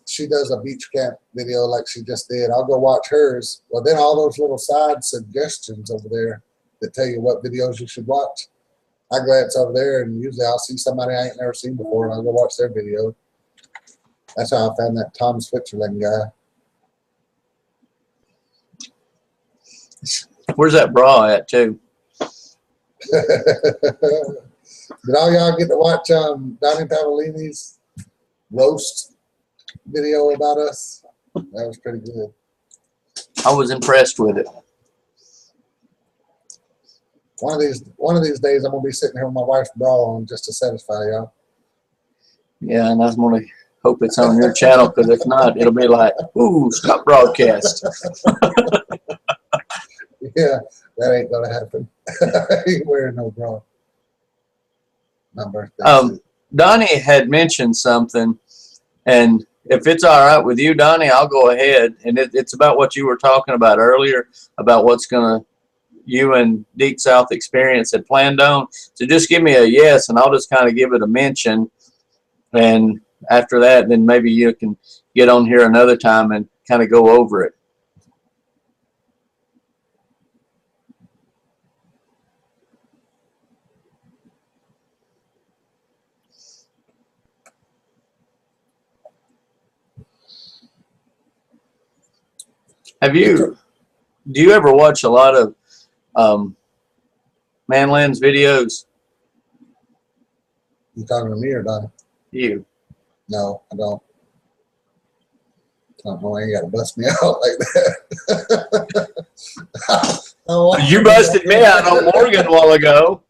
she does a beach camp video like she just did. I'll go watch hers. Well, then all those little side suggestions over there that tell you what videos you should watch. I glance over there and usually I'll see somebody I ain't never seen before and I'll go watch their video. That's how I found that Tom Switzerland guy. Where's that bra at, too? Did all y'all get to watch Donnie Pavellini's roast video about us? That was pretty good. I was impressed with it. One of these days, I'm gonna be sitting here with my wife's bra on just to satisfy y'all. Yeah, and I was gonna hope it's on your channel, because if not, it'll be like, ooh, stop broadcast. Yeah, that ain't gonna happen. I ain't wearing no bra. My birthday. Donnie had mentioned something, and if it's all right with you, Donnie, I'll go ahead. And it's about what you were talking about earlier, about what's you and Deep South Experience had planned on. So just give me a yes, and I'll just kind of give it a mention. And after that, then maybe you can get on here another time and kind of go over it. Do you ever watch a lot of Manland's videos? You talking to me or Donnie? You. No, I don't. I don't know. I ain't got to bust me out like that. You busted me out on Morgan a while ago.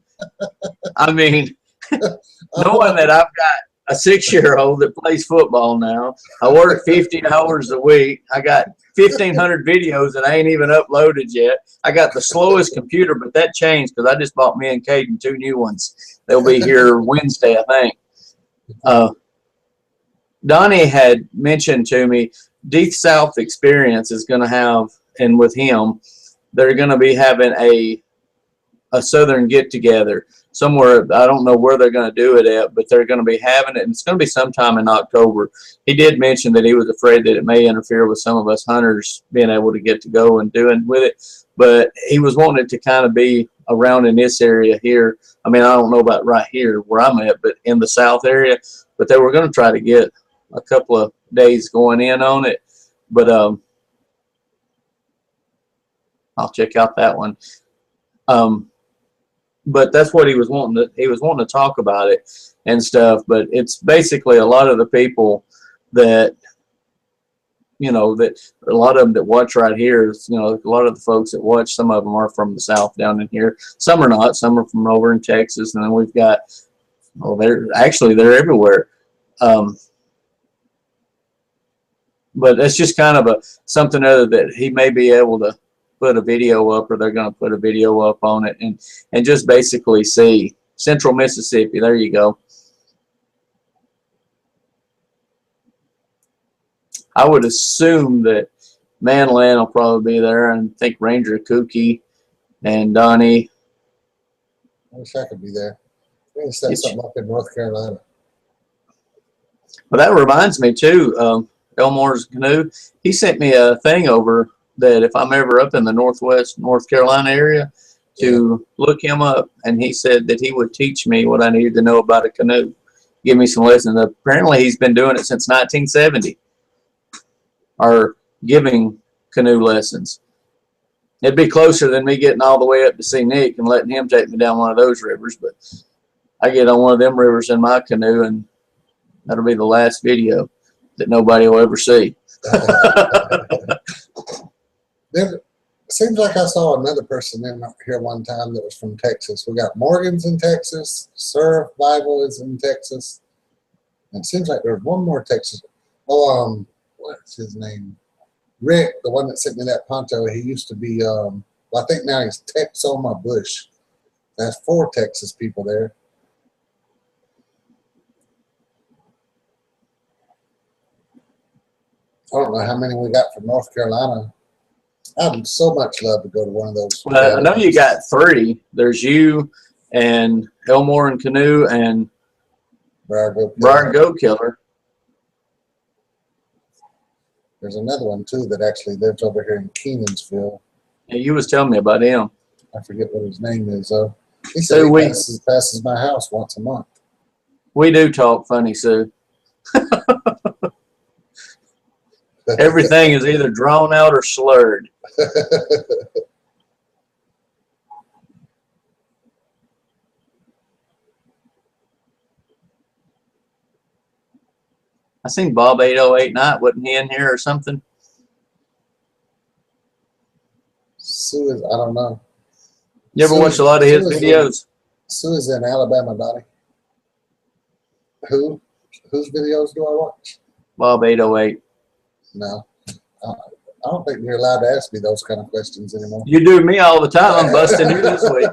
I mean, knowing that I've got a 6-year-old that plays football now, I work 50 hours a week. I got 1,500 videos that I ain't even uploaded yet. I got the slowest computer, but that changed because I just bought me and Caden 2 new ones. They'll be here Wednesday, I think. Donnie had mentioned to me Deep South Experience is going to have, and with him, they're going to be having a Southern get-together somewhere. I don't know where they're going to do it at, but they're going to be having it, and it's going to be sometime in October. He did mention that he was afraid that it may interfere with some of us hunters being able to get to go and doing with it, but he was wanting it to kind of be around in this area here. I mean, I don't know about right here where I'm at, but in the south area. But they were going to try to get a couple of days going in on it, but I'll check out that one. But that's what he was wanting to talk about it and stuff. But it's basically a lot of the people that, that a lot of them that watch right here, a lot of the folks that watch, some of them are from the south down in here. Some are not. Some are from over in Texas. And then we've got, they're everywhere. But it's just kind of something other that he may be able to put a video up, or they're going to put a video up on it, and just basically see Central Mississippi. There you go. I would assume that Manland will probably be there, and think Ranger Kookie and Donnie. I wish I could be there. We need to set something up in North Carolina. Well, that reminds me too. Elmore's Canoe. He sent me a thing over that if I'm ever up in the Northwest North Carolina area, to look him up, and he said that he would teach me what I needed to know about a canoe, give me some lessons. Apparently, he's been doing it since 1970, or giving canoe lessons. It'd be closer than me getting all the way up to see Nick and letting him take me down one of those rivers, but I get on one of them rivers in my canoe, and that'll be the last video that nobody will ever see. It seems like I saw another person in here one time that was from Texas. We got Morgan's in Texas, Surf Bible is in Texas, and it seems like there's one more Texas. Oh, what's his name? Rick, the one that sent me that poncho. He used to be. Well, I think now he's Texoma Bush. That's 4 Texas people there. I don't know how many we got from North Carolina. I'd so much love to go to one of those. Well, I know you got 3. There's you and Elmore and Canoe and Briar Goat Killer. There's another one too that actually lives over here in Kenansville. Yeah, you was telling me about him. I forget what his name is though. He said he passes my house once a month. We do talk funny, Sue. Everything is either drawn out or slurred. I seen Bob 808 Night. Wasn't he in here or something? Sue is, I don't know. You ever watch a lot of his videos? Sue is in Alabama, Donnie. Who? Whose videos do I watch? Bob 808. No. I don't think you're allowed to ask me those kind of questions anymore. You do me all the time. I'm busting you this week.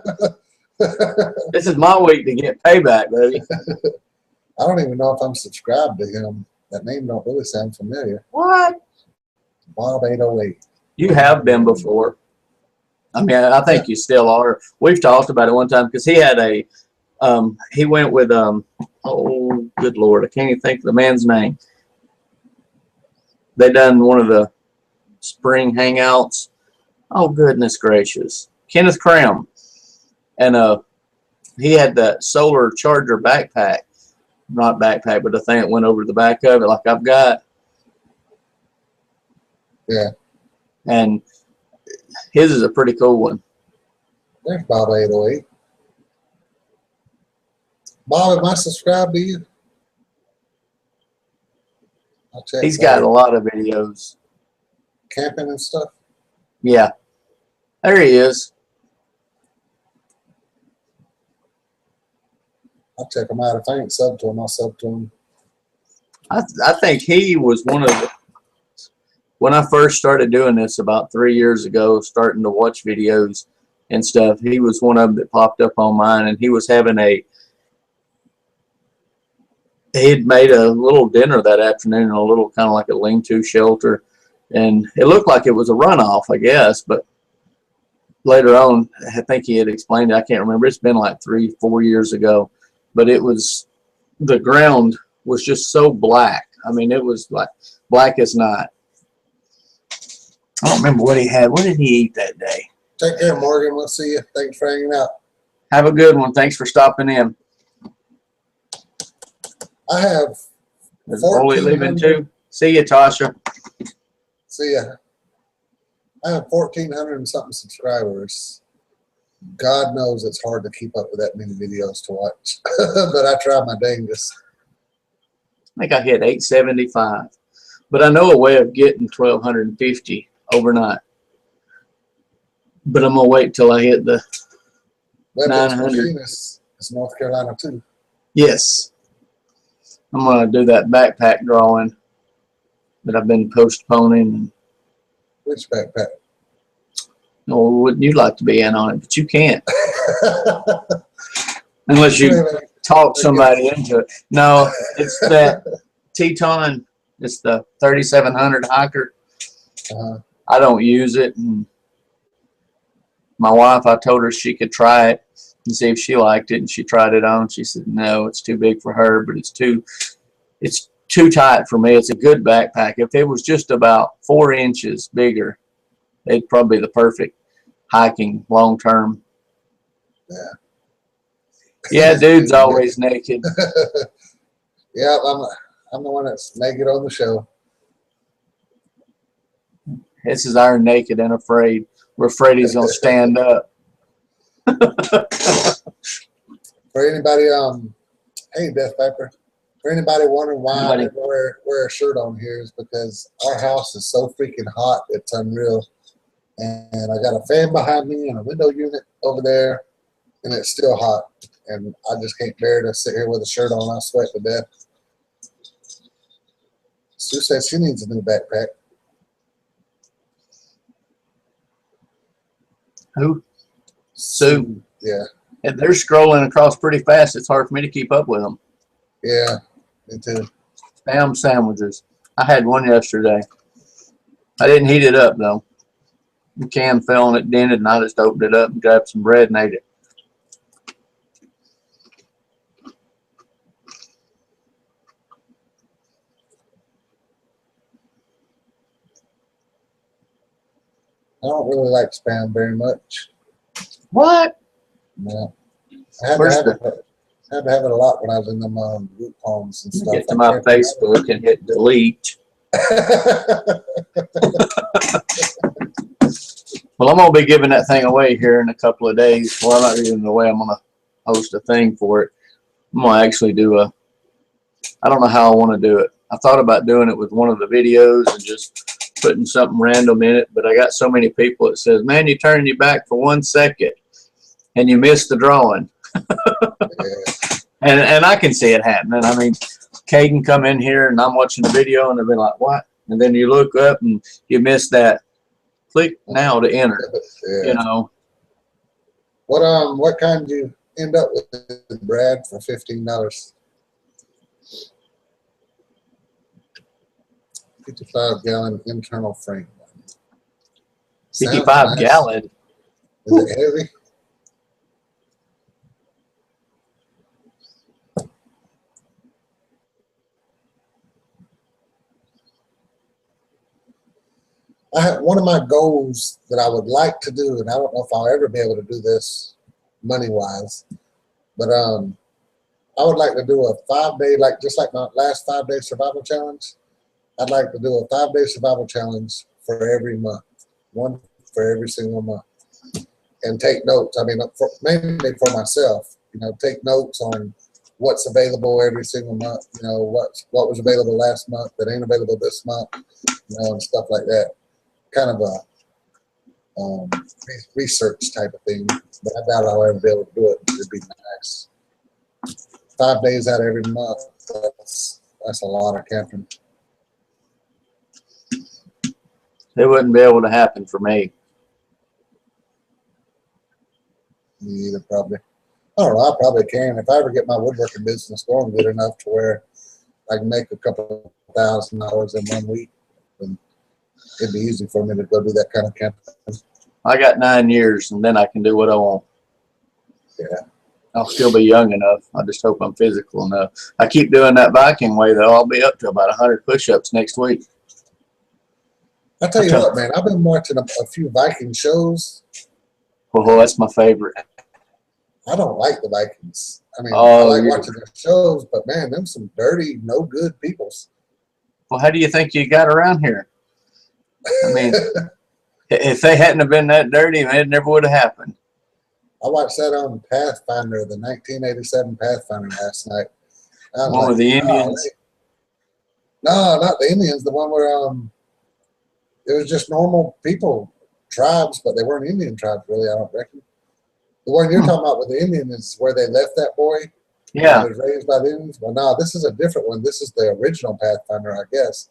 This is my week to get payback, baby. I don't even know if I'm subscribed to him. That name don't really sound familiar. What? Bob 808. You have been before. I mean, I think you still are. We've talked about it one time because he had a, he went with, oh, good Lord, I can't even think of the man's name. They done one of the spring hangouts. Oh, goodness gracious. Kenneth Cram. And he had that solar charger backpack. Not backpack, but the thing that went over the back of it like I've got. Yeah. And his is a pretty cool one. There's Bob 808. Bob, am I subscribed to you? I'll check. He's got a lot of videos. Camping and stuff? Yeah. There he is. I'll check him out. If I ain't sub to him, I'll sub to him. I think he was one of the, when I first started doing this about 3 years ago, starting to watch videos and stuff, he was one of them that popped up on mine, and he was having a, he had made a little dinner that afternoon, a little kind of like a lean-to shelter, and it looked like it was a runoff, I guess, but later on, I think he had explained it. I can't remember. It's been like 3-4 years ago, but it was, the ground was just so black. I mean, it was like black as night. I don't remember what he had. What did he eat that day? Take care, Morgan. We'll see you. Thanks for hanging out. Have a good one. Thanks for stopping in. I have. Is Foley leaving too? See you, Tasha. See ya. I have 1,400 and something subscribers. God knows it's hard to keep up with that many videos to watch, but I try my dangest. I think I hit 875, but I know a way of getting 1,250 overnight. But I'm gonna wait till I hit the 900. It's North Carolina too. Yes, I'm gonna do that backpack drawing that I've been postponing. Which backpack? No, wouldn't you like to be in on it? But you can't unless you talk somebody into it. No, it's that Teton. It's the 3700 hiker. I don't use it. And my wife, I told her she could try it and see if she liked it, and she tried it on. She said, no, it's too big for her, but it's too tight for me. It's a good backpack. If it was just about 4 inches bigger, it'd probably be the perfect hiking long term. Yeah. Yeah, dude's always naked. Yeah, I'm the one that's naked on the show. This is our naked and afraid. We're afraid he's gonna stand up. For anybody, hey Death Viper. For anybody wondering why I never wear a shirt on here, is because our house is so freaking hot, it's unreal. And I got a fan behind me and a window unit over there, and it's still hot. And I just can't bear to sit here with a shirt on. I sweat to death. Sue says she needs a new backpack. Who? Sue. Yeah. And they're scrolling across pretty fast. It's hard for me to keep up with them. Yeah, me too. Spam sandwiches. I had one yesterday. I didn't heat it up though. The can fell and it dented, and I just opened it up and grabbed some bread and ate it. I don't really like Spam very much. What? No. I had to have it a lot when I was in them group homes and stuff. Get to my Facebook and hit delete. Well, I'm going to be giving that thing away here in a couple of days. Well, I'm not giving it away. I'm going to host a thing for it. I'm going to actually do I don't know how I want to do it. I thought about doing it with one of the videos and just putting something random in it, but I got so many people that says, man, you turned your back for 1 second and you missed the drawing. And I can see it happening. I mean, Caden come in here and I'm watching the video and they'll be like, what? And then you look up and you miss that. Click now to enter. Yeah. You know. What kind do you end up with, Brad, for $15? 55-gallon internal frame. 55 gallon. Is it heavy? I have one of my goals that I would like to do, and I don't know if I'll ever be able to do this money-wise, but I would like to do a 5-day, just like my last 5-day survival challenge. I'd like to do a 5-day survival challenge for every month, one for every single month, and take notes. I mean, mainly for myself, take notes on what's available every single month, what was available last month that ain't available this month, and stuff like that. Kind of a research type of thing, but I doubt I'll ever be able to do it. It'd be nice. 5 days out of every month, that's a lot of camping. It wouldn't be able to happen for me. Me either, probably. I don't know. I probably can. If I ever get my woodworking business going good enough to where I can make a couple $1,000 in 1 week, then it'd be easy for me to go do that kind of camping. I got 9 years, and then I can do what I want. Yeah. I'll still be young enough. I just hope I'm physical enough. I keep doing that Viking way, though. I'll be up to about 100 push-ups next week. I tell you what, man, I've been watching a few Viking shows. Well, that's my favorite. I don't like the Vikings. I mean, I like watching their shows, but man, them some dirty, no good peoples. Well, how do you think you got around here? I mean, if they hadn't have been that dirty, it never would have happened. I watched that on Pathfinder, the 1987 Pathfinder last night. One with the Indians? No, not the Indians. The one where it was just normal people, tribes, but they weren't Indian tribes, really, I don't reckon. The one you're talking about with the Indian is where they left that boy Yeah. It was raised by the Indians. Well, no, this is a different one. This is the original Pathfinder, I guess.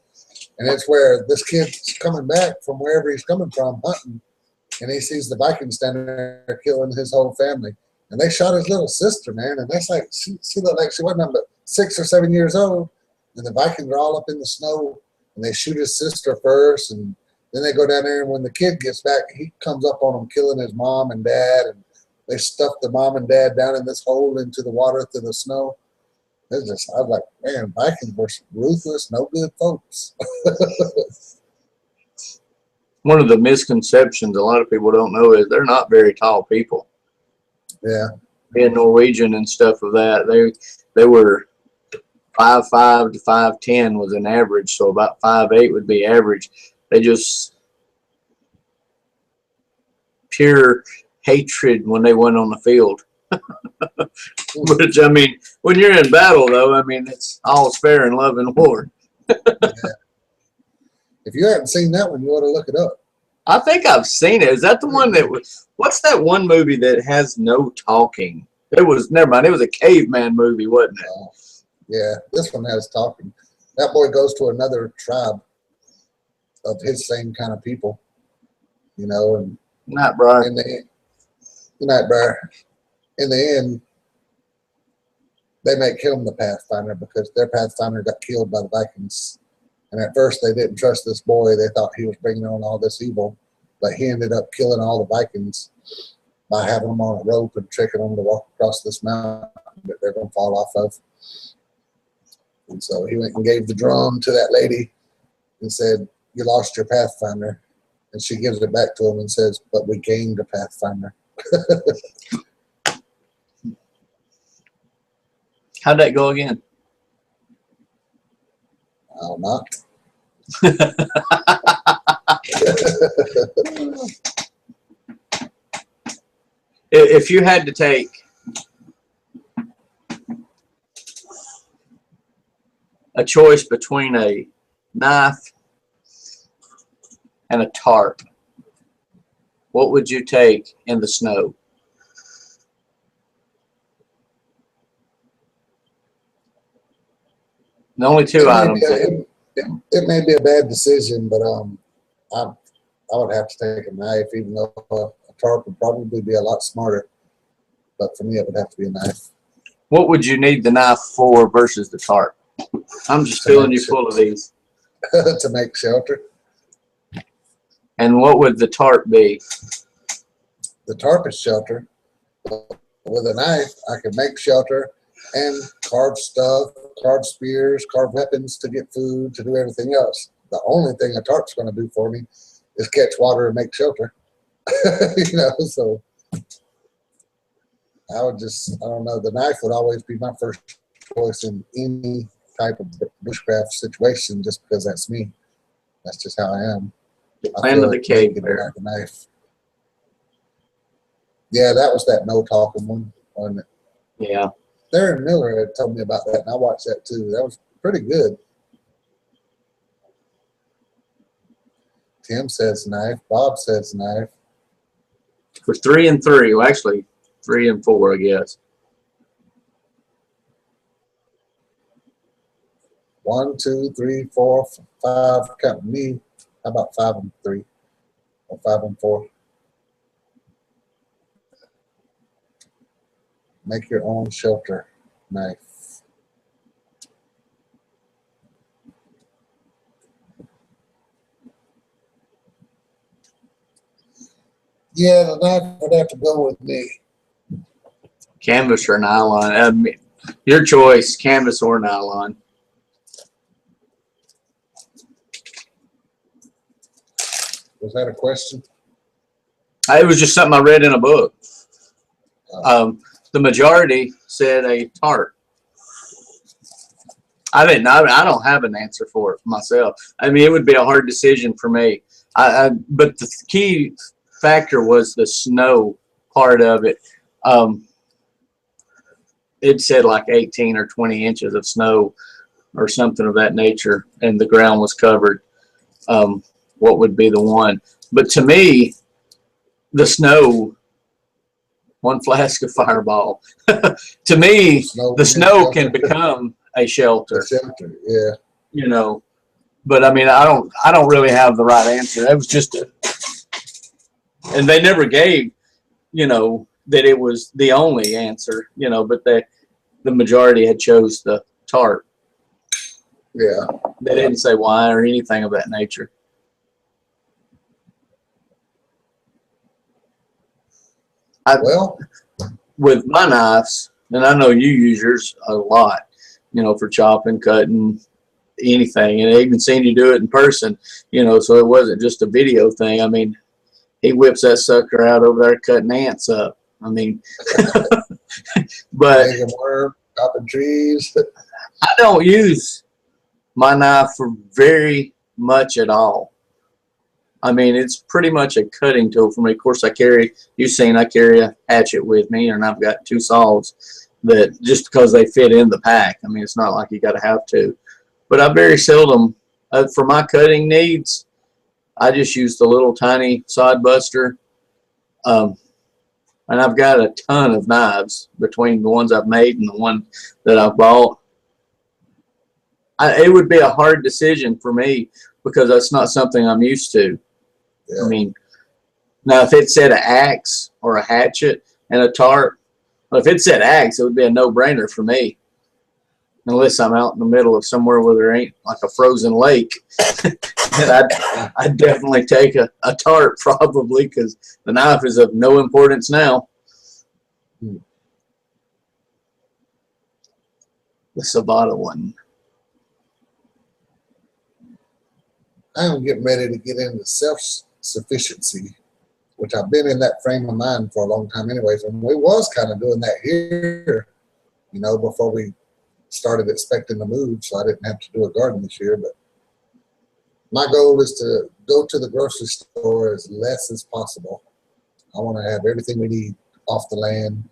And it's where this kid's coming back from wherever he's coming from, hunting, and he sees the Vikings standing there killing his whole family. And they shot his little sister, man. And that's like, she looked like she wasn't but 6 or 7 years old. And the Vikings are all up in the snow, and they shoot his sister first, and then they go down there, and when the kid gets back, he comes up on them killing his mom and dad, and they stuff the mom and dad down in this hole into the water through the snow. It's just, I was like, man, Vikings were ruthless, no good folks. One of the misconceptions a lot of people don't know is they're not very tall people. Yeah. Being Norwegian and stuff of that, they were 5'5" to 5'10" was an average, so about 5'8" would be average. They just pure hatred when they went on the field. Which, I mean, when you're in battle, though, I mean, it's all's fair in love and war. Yeah. If you haven't seen that one, you ought to look it up. I think I've seen it. Is that the one that was? What's that one movie that has no talking? It was, never mind. It was a caveman movie, wasn't it? Yeah, this one has talking. That boy goes to another tribe of his same kind of people, you know, and Not Brian. in the end, they make him the Pathfinder because their Pathfinder got killed by the Vikings. And at first, they didn't trust this boy. They thought he was bringing on all this evil, but he ended up killing all the Vikings by having them on a rope and tricking them to walk across this mountain that they're going to fall off of. And so he went and gave the drum to that lady and said, "You lost your Pathfinder." And she gives it back to him and says, "But we gained a Pathfinder." How'd that go again? I'll not. If you had to take a choice between a knife and a tarp, what would you take in the snow? The only two items. It may be a bad decision, but I would have to take a knife, even though a tarp would probably be a lot smarter. But for me, it would have to be a knife. What would you need the knife for versus the tarp? I'm just filling you full of these. To make shelter. And what would the tarp be? The tarp is shelter. With a knife, I can make shelter and carve stuff, carve spears, carve weapons to get food, to do everything else. The only thing a tarp's going to do for me is catch water and make shelter. You know, so I don't know. The knife would always be my first choice in any type of bushcraft situation, just because that's me. That's just how I am. Land of the cave bear. Like a knife. Yeah, that was that no talking one, wasn't it? Yeah. Darren Miller had told me about that, and I watched that too. That was pretty good. Tim says knife. Bob says knife. For 3 and 3. Well, actually, 3 and 4, I guess. 1, 2, 3, 4, 5. Counting me. How about 5 and 3? Or 5 and 4? Make your own shelter knife. Yeah, the knife would have to go with me. Canvas or nylon? I mean, your choice, canvas or nylon. Was that a question? It was just something I read in a book. The majority said a tarp. I don't have an answer for it myself. I mean, it would be a hard decision for me. But the key factor was the snow part of it. It said like 18 or 20 inches of snow or something of that nature, and the ground was covered. What would be the one? But to me, the snow one flask of Fireball. To me, the snow can become a shelter. Yeah. You know, but I mean, I don't really have the right answer. It was just and they never gave, you know, that it was the only answer, you know, but the majority had chose the tarp. Yeah. They didn't say why or anything of that nature. Well, with my knives, and I know you use yours a lot, you know, for chopping, cutting, anything, and I even seen you do it in person, you know, so it wasn't just a video thing. I mean, he whips that sucker out over there cutting ants up. I mean, but making worm, chopping trees. I don't use my knife for very much at all. I mean, it's pretty much a cutting tool for me. Of course, I carry a hatchet with me, and I've got 2 saws that just because they fit in the pack. I mean, it's not like you got to have to. But I very seldom, for my cutting needs, I just use the little tiny sod buster. And I've got a ton of knives between the ones I've made and the one that I've bought. It would be a hard decision for me because that's not something I'm used to. Yeah. I mean, now if it said an axe or a hatchet and a tarp, well, if it said axe, it would be a no-brainer for me. Unless I'm out in the middle of somewhere where there ain't like a frozen lake. And I'd definitely take a tarp probably because the knife is of no importance now. The Sabata one. I am getting ready to get into self-sufficiency, which I've been in that frame of mind for a long time anyways. And we was kind of doing that here, you know, before we started expecting to move, so I didn't have to do a garden this year. But my goal is to go to the grocery store as less as possible. I want to have everything we need off the land,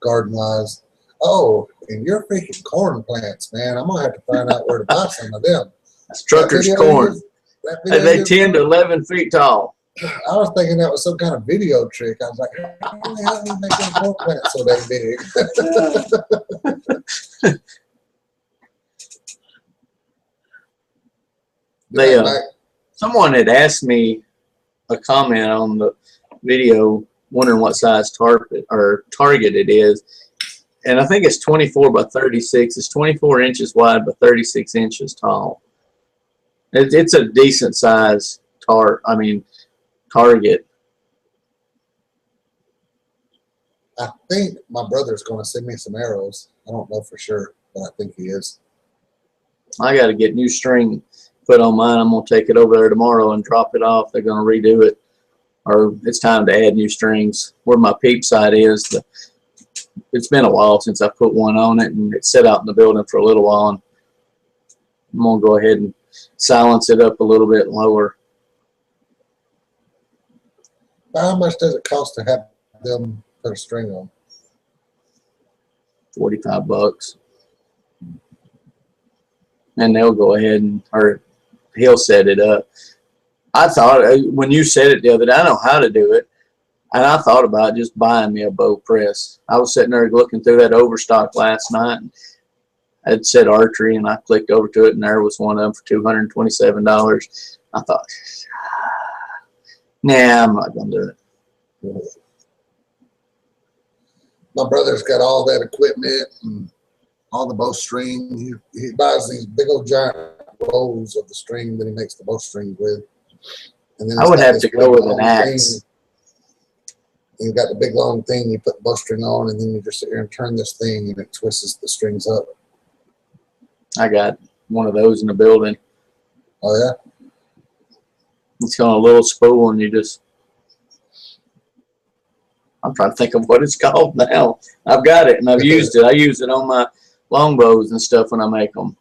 garden-wise. Oh, and your freaking corn plants, man. I'm going to have to find out where to buy some of them. That's trucker's corn. They 10 to 11 feet tall. I was thinking that was some kind of video trick. I was like, how the hell do you make them corn plants so damn big? Someone had asked me a comment on the video wondering what size target it is, and I think it's 24 by 36. It's 24 inches wide by 36 inches tall. It's a decent size target. I think my brother's going to send me some arrows. I don't know for sure, but I think he is. I got to get new string put on mine. I'm going to take it over there tomorrow and drop it off. They're going to redo it, or it's time to add new strings. Where my peep sight is, it's been a while since I put one on it, and it sat out in the building for a little while. And I'm going to go ahead and silence it up a little bit lower. How much does it cost to have them put a string on? $45. And they'll go ahead or he'll set it up. I thought, when you said it the other day, I know how to do it, and I thought about just buying me a bow press. I was sitting there looking through that Overstock last night, and it said archery, and I clicked over to it, and there was one of them for $227. I thought, nah, I'm not going to do it. My brother's got all that equipment and all the bowstring. He buys these big old giant rolls of the string that he makes the bowstring with. And then I would have to go with an axe. You got the big long thing you put the bowstring on, and then you just sit here and turn this thing, and it twists the strings up. I got one of those in the building. Oh, yeah? It's got a little spool, and you just... I'm trying to think of what it's called now. I've got it, and I've used it. I use it on my longbows and stuff when I make them.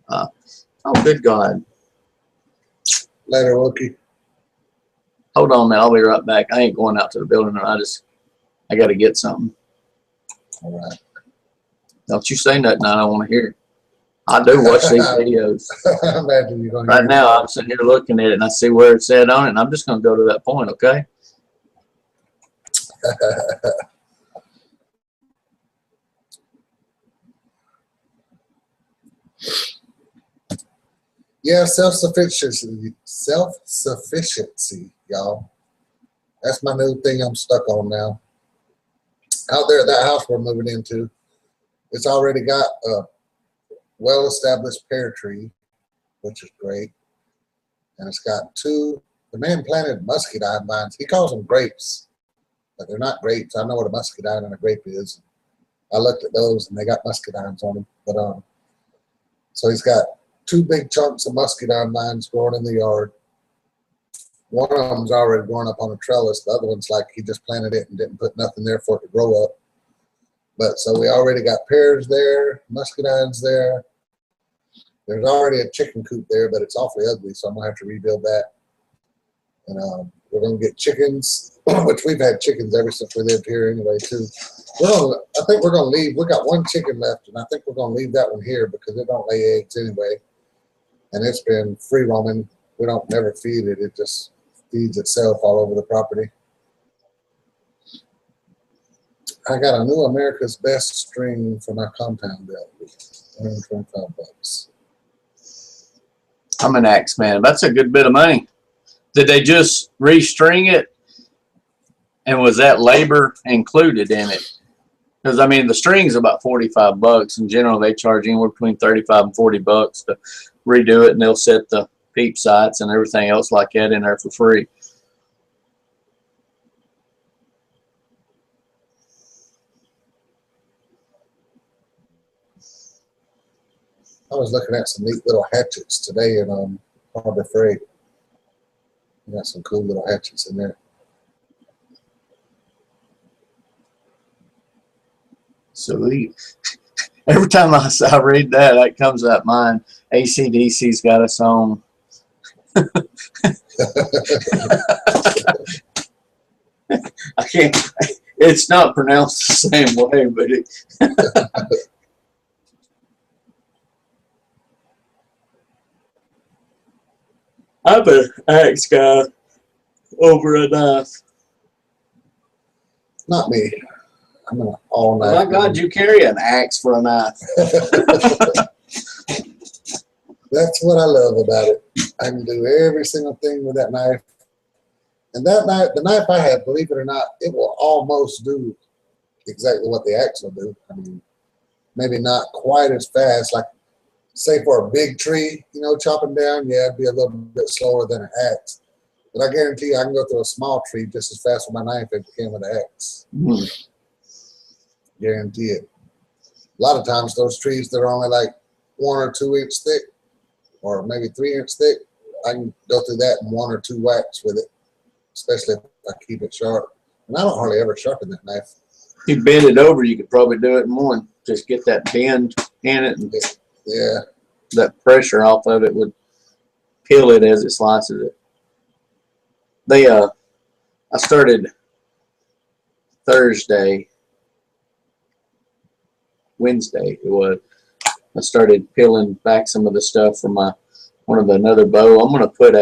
Oh, good God. Later, Wookie. Hold on, man. I'll be right back. I ain't going out to the building. I got to get something. All right. Don't you say nothing I don't want to hear. I do watch these videos. I imagine you're going to right now, I'm sitting here looking at it, and I see where it said on it, and I'm just going to go to that point, okay? Yeah, self-sufficiency, y'all. That's my new thing I'm stuck on now. Out there at that house we're moving into, it's already got a well-established pear tree, which is great. And it's got the man planted muscadine vines. He calls them grapes, but they're not grapes. I know what a muscadine and a grape is. I looked at those and they got muscadines on them. But so he's got 2 big chunks of muscadine vines growing in the yard. One of them's already growing up on a trellis. The other one's like he just planted it and didn't put nothing there for it to grow up. But so we already got pears there, muscadines there. There's already a chicken coop there, but it's awfully ugly, so I'm going to have to rebuild that. And we're going to get chickens, which we've had chickens ever since we lived here anyway, too. I think we're going to leave. We got 1 chicken left, and I think we're going to leave that one here because it don't lay eggs anyway. And it's been free roaming. We don't never feed it. It just feeds itself all over the property. I got a new America's Best string for my compound bill. $125. I'm an axe man. That's a good bit of money. Did they just restring it? And was that labor included in it? Because I mean, the string's about $45. In general, they charge anywhere between $35 and $40 to redo it, and they'll set the peep sights and everything else like that in there for free. I was looking at some neat little hatchets today in Harbor Freight. We got some cool little hatchets in there. So every time I read that, that comes up mine. AC/DC's got us on. I can't. It's not pronounced the same way, but it. I'm an axe guy over a knife. Not me. I'm an all-knife. My God, you carry an axe for a knife. That's what I love about it. I can do every single thing with that knife. And that knife, the knife I have, believe it or not, it will almost do exactly what the axe will do. I mean, maybe not quite as fast. Like, say for a big tree, you know, chopping down, yeah, it'd be a little bit slower than an axe. But I guarantee you I can go through a small tree just as fast with my knife as I can with an axe. Mm. Guarantee it. A lot of times those trees that are only like 1 or 2 inch thick, or maybe 3 inch thick, I can go through that in 1 or 2 whacks with it, especially if I keep it sharp. And I don't hardly ever sharpen that knife. You bend it over, you could probably do it in one. Just get that bend in it, and yeah, that pressure off of it would peel it as it slices it. I started Wednesday it was. I started peeling back some of the stuff from another bow. I'm gonna put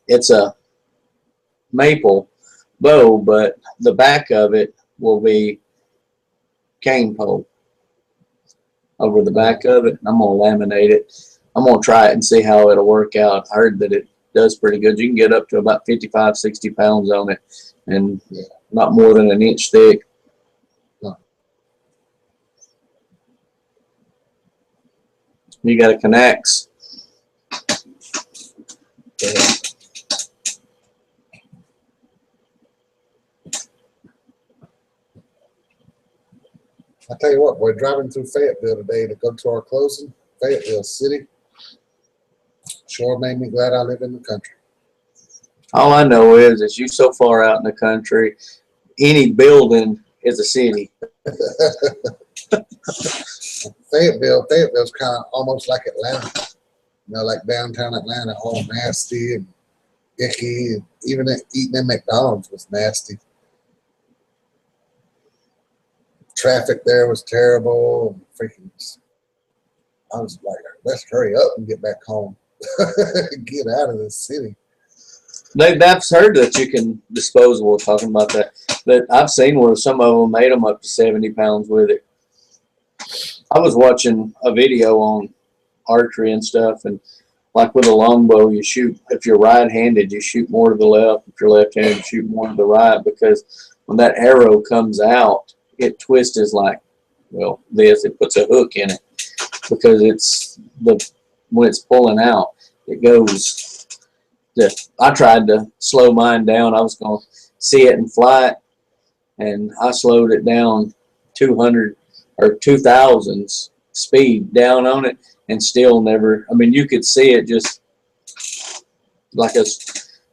it's a maple bow, but the back of it will be cane pole over the back of it. I'm gonna laminate it. I'm gonna try it and see how it'll work out. I heard that it does pretty good. You can get up to about 55, 60 pounds on it, and not more than an inch thick. You got to connect. I tell you what, we're driving through Fayetteville today to go to our closing, Fayetteville City. Sure made me glad I live in the country. All I know is you so far out in the country, any building is a city. Fayetteville's kind of almost like Atlanta, you know, like downtown Atlanta, all nasty and icky, and even eating at McDonald's was nasty. Traffic there was terrible. Freaking, I was like, let's hurry up and get back home, get out of this city. That's heard that you can disposable. Talking about that I've seen where some of them made them up to 70 pounds with it. I was watching a video on archery and stuff, and like with a longbow, you shoot, if you're right-handed, you shoot more to the left. If you're left-handed, you shoot more to the right, because when that arrow comes out, it twists like, well, it puts a hook in it, because when it's pulling out, it goes. I tried to slow mine down. I was going to see it in flight, and I slowed it down 200 or 2,000s speed down on it, and still never. I mean, you could see it just like a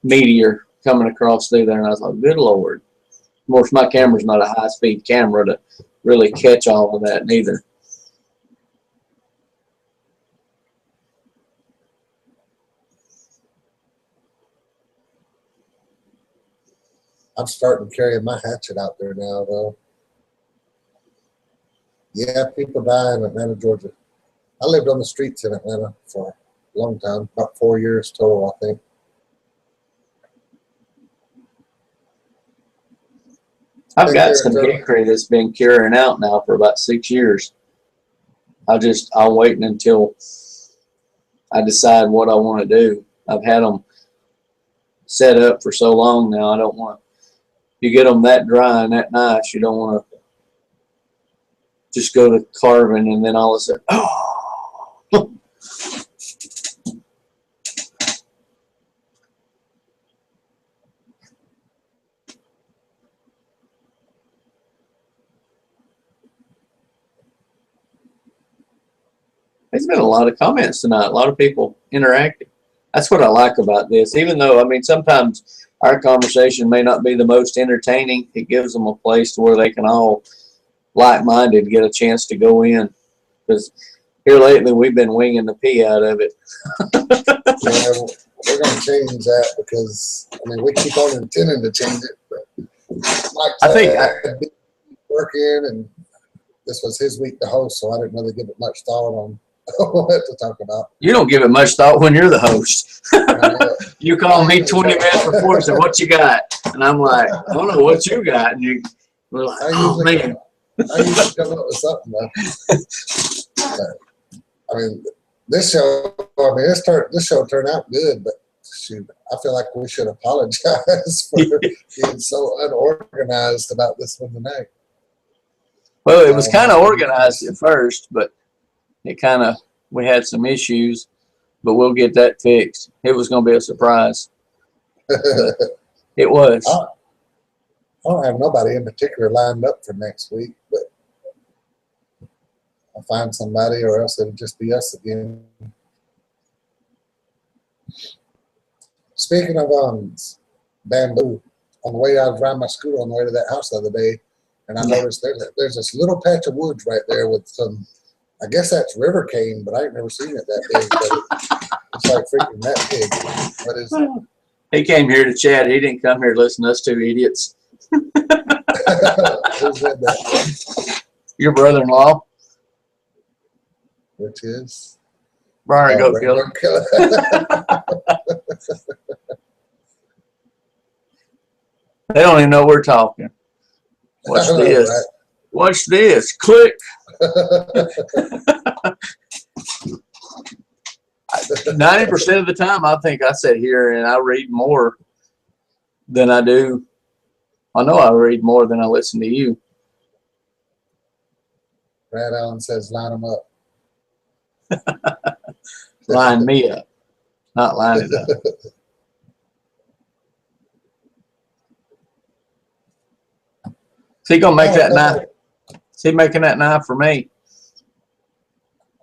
meteor coming across through there, and I was like, good Lord. Of course, my camera's not a high-speed camera to really catch all of that neither. I'm starting to carry my hatchet out there now, though. Yeah, people die in Atlanta, Georgia. I lived on the streets in Atlanta for a long time, about 4 years total, I think. I've got some hickory that's been curing out now for about 6 years. I'm waiting until I decide what I want to do. I've had them set up for so long now. I don't want to. You get them that dry and that nice, you don't want to just go to carving and then all of a sudden, oh. There's been a lot of comments tonight, a lot of people interacting. That's what I like about this. Even though, I mean, sometimes our conversation may not be the most entertaining, it gives them a place to where they can all, like-minded, get a chance to go in. Because here lately, we've been winging the pee out of it. Yeah, we're going to change that because, I mean, we keep on intending to change it. But Mike I'd be working, and this was his week to host, so I didn't really give it much thought on what to talk about. You don't give it much thought when you're the host. You call me 20 minutes before and say, what you got? And I'm like, I don't know what you got. And we're like, oh, man. I usually come up with something, though. I mean, this show turned out good, but shoot, I feel like we should apologize for being so unorganized about this one tonight. Well, it was kind of organized at first, but we had some issues, but we'll get that fixed. It was going to be a surprise. It was. I don't have nobody in particular lined up for next week, but I'll find somebody, or else it'll just be us again. Speaking of bamboo, on the way I was riding my scooter on the way to that house the other day, and I noticed there's this little patch of woods right there with some, I guess that's river cane, but I ain't never seen it that big. But it's like freaking that big. What is it? He came here to chat. He didn't come here to listen to us two idiots. Who said that? Your brother-in-law. Which is? Brian, go kill him. They don't even know we're talking. Watch this. Right? Watch this. Click. 90% of the time, I think I sit here and I read more than I do. I know I read more than I listen to you. Brad Allen says, line them up. Line me up, not line it up. Is he gonna make that knife? Is he making that knife for me?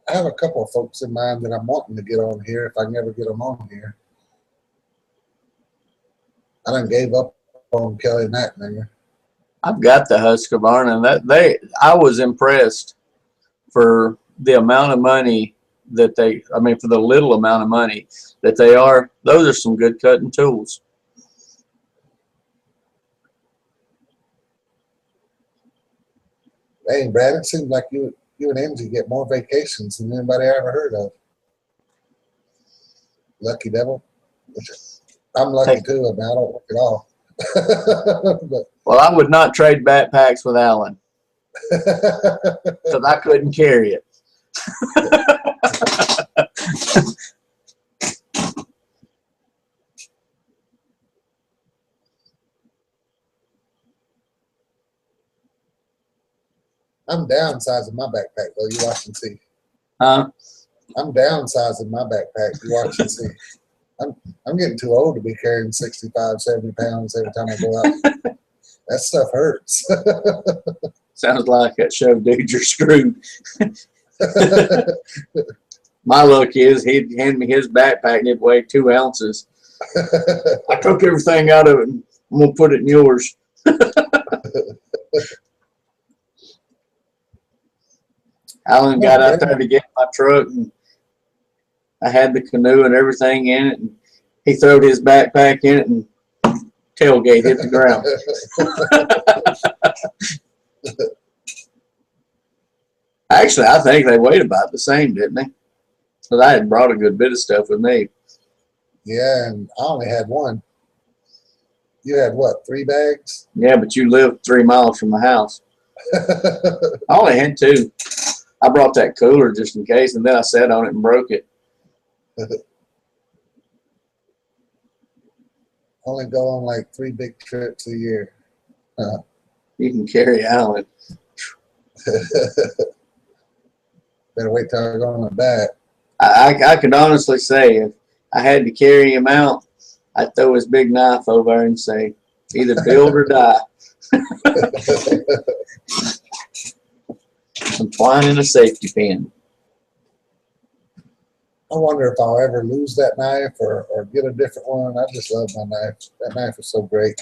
I have a couple of folks in mind that I'm wanting to get on here if I can ever get them on here. I done gave up on Kelly Knackmanger. I've got the Husqvarna, and I was impressed for the amount of money that for the little amount of money that they are. Those are some good cutting tools. Hey, Brad, it seems like you and Angie get more vacations than anybody I ever heard of. Lucky devil. I'm lucky too, I mean, I don't work at all. But, well, I would not trade backpacks with Alan because I couldn't carry it. I'm downsizing my backpack though. You watch and see. Huh? I'm downsizing my backpack. You watch and see. I'm getting too old to be carrying 65, 70 pounds every time I go out. That stuff hurts. Sounds like that show, dude, you're screwed. My luck is he'd hand me his backpack and it weighed 2 ounces. I took everything out of it and I'm going to put it in yours. Alan got out there to get my truck, and I had the canoe and everything in it, and he throwed his backpack in it, and tailgate hit the ground. Actually, I think they weighed about the same, didn't they? Because I had brought a good bit of stuff with me. Yeah, and I only had one. You had what, 3 bags? Yeah, but you lived 3 miles from the house. I only had 2. I brought that cooler just in case, and then I sat on it and broke it. Only go on like 3 big trips a year. You can carry Alan. Better wait till I go on my back. I could honestly say if I had to carry him out, I'd throw his big knife over there and say, either build or die. I'm twining a safety pin. I wonder if I'll ever lose that knife or get a different one. I just love my knife. That knife is so great.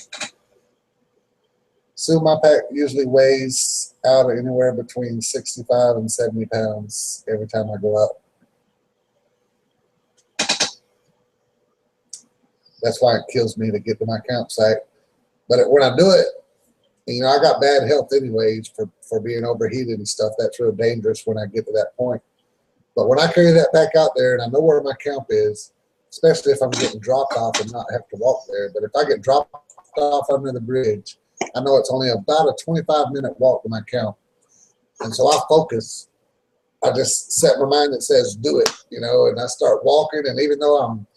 So my pack usually weighs out anywhere between 65 and 70 pounds every time I go out. That's why it kills me to get to my campsite. But when I do it, you know, I got bad health anyways for being overheated and stuff. That's real dangerous when I get to that point. But when I carry that back out there and I know where my camp is, especially if I'm getting dropped off and not have to walk there, but if I get dropped off under the bridge, I know it's only about a 25-minute walk to my camp. And so I focus. I just set my mind that says, do it, you know, and I start walking. And even though I'm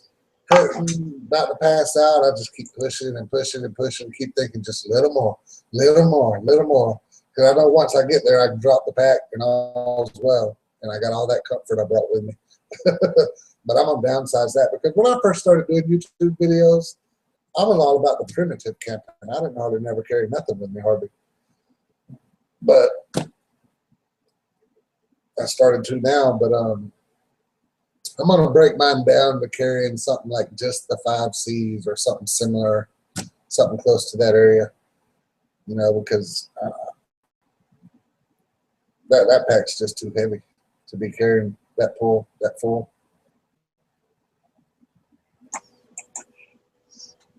hurting, about to pass out, I just keep pushing and pushing and pushing, keep thinking just a little more, little more, little more. Because I know once I get there, I can drop the pack and all as well. And I got all that comfort I brought with me. But I'm going to downsize that because when I first started doing YouTube videos, I was all about the primitive camping. I didn't hardly never carry nothing with me hardly. But I started to now, but I'm going to break mine down to carrying something like just the 5 C's or something similar, something close to that area, you know, because that pack's just too heavy to be carrying that full.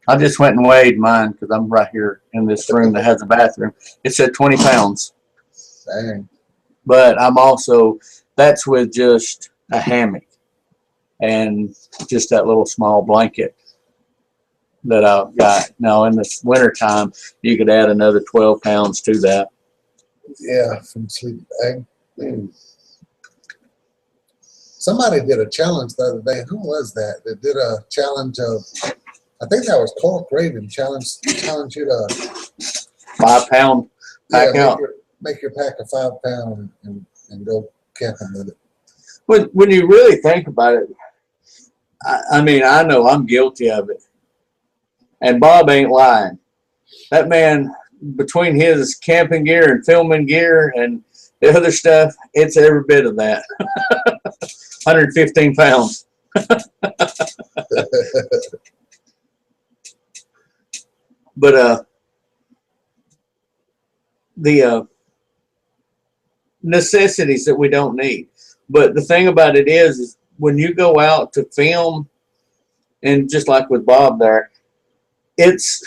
I just went and weighed mine because I'm right here in this room that has a bathroom. It said 20 pounds. Dang. But I'm also, that's with just a hammock and just that little small blanket that I've got. Now, in the wintertime, you could add another 12 pounds to that. Yeah, from sleeping bag. Somebody did a challenge the other day. Who was that? That did a challenge of, I think that was Cork Raven, challenge you to 5 pound pack out. Make your pack a 5 pound and go camping with it. When you really think about it, I mean, I know I'm guilty of it. And Bob ain't lying. That man, between his camping gear and filming gear and the other stuff, it's every bit of that. 115 pounds. But the necessities that we don't need. But the thing about it is when you go out to film, and just like with Bob there, it's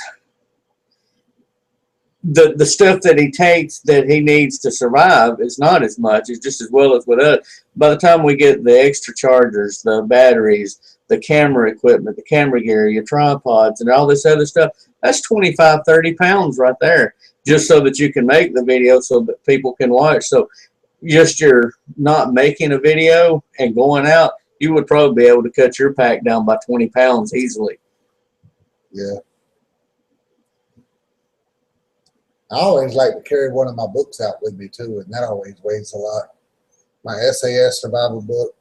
the stuff that he takes that he needs to survive is not as much. It's just as well as with us. By the time we get the extra chargers, the batteries, the camera equipment, the camera gear, your tripods, and all this other stuff, that's 25, 30 pounds right there, just so that you can make the video so that people can watch. So just you're not making a video and going out, you would probably be able to cut your pack down by 20 pounds easily. Yeah. I always like to carry one of my books out with me too, and that always weighs a lot. My SAS survival book,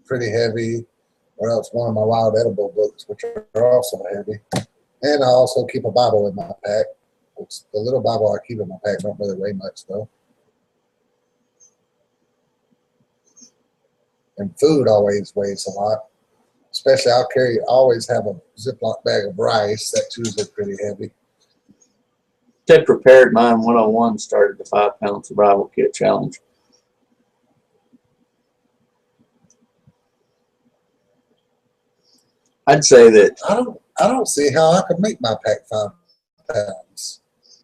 pretty heavy, or else one of my wild edible books, which are also heavy. And I also keep a Bible in my pack. It's the little Bible I keep in my pack don't really weigh much though. And food always weighs a lot. Especially I always have a Ziploc bag of rice. That's usually pretty heavy. Ted Prepared Mind 101 started the 5-pound survival kit challenge. I'd say that I don't see how I could make my pack 5 pounds.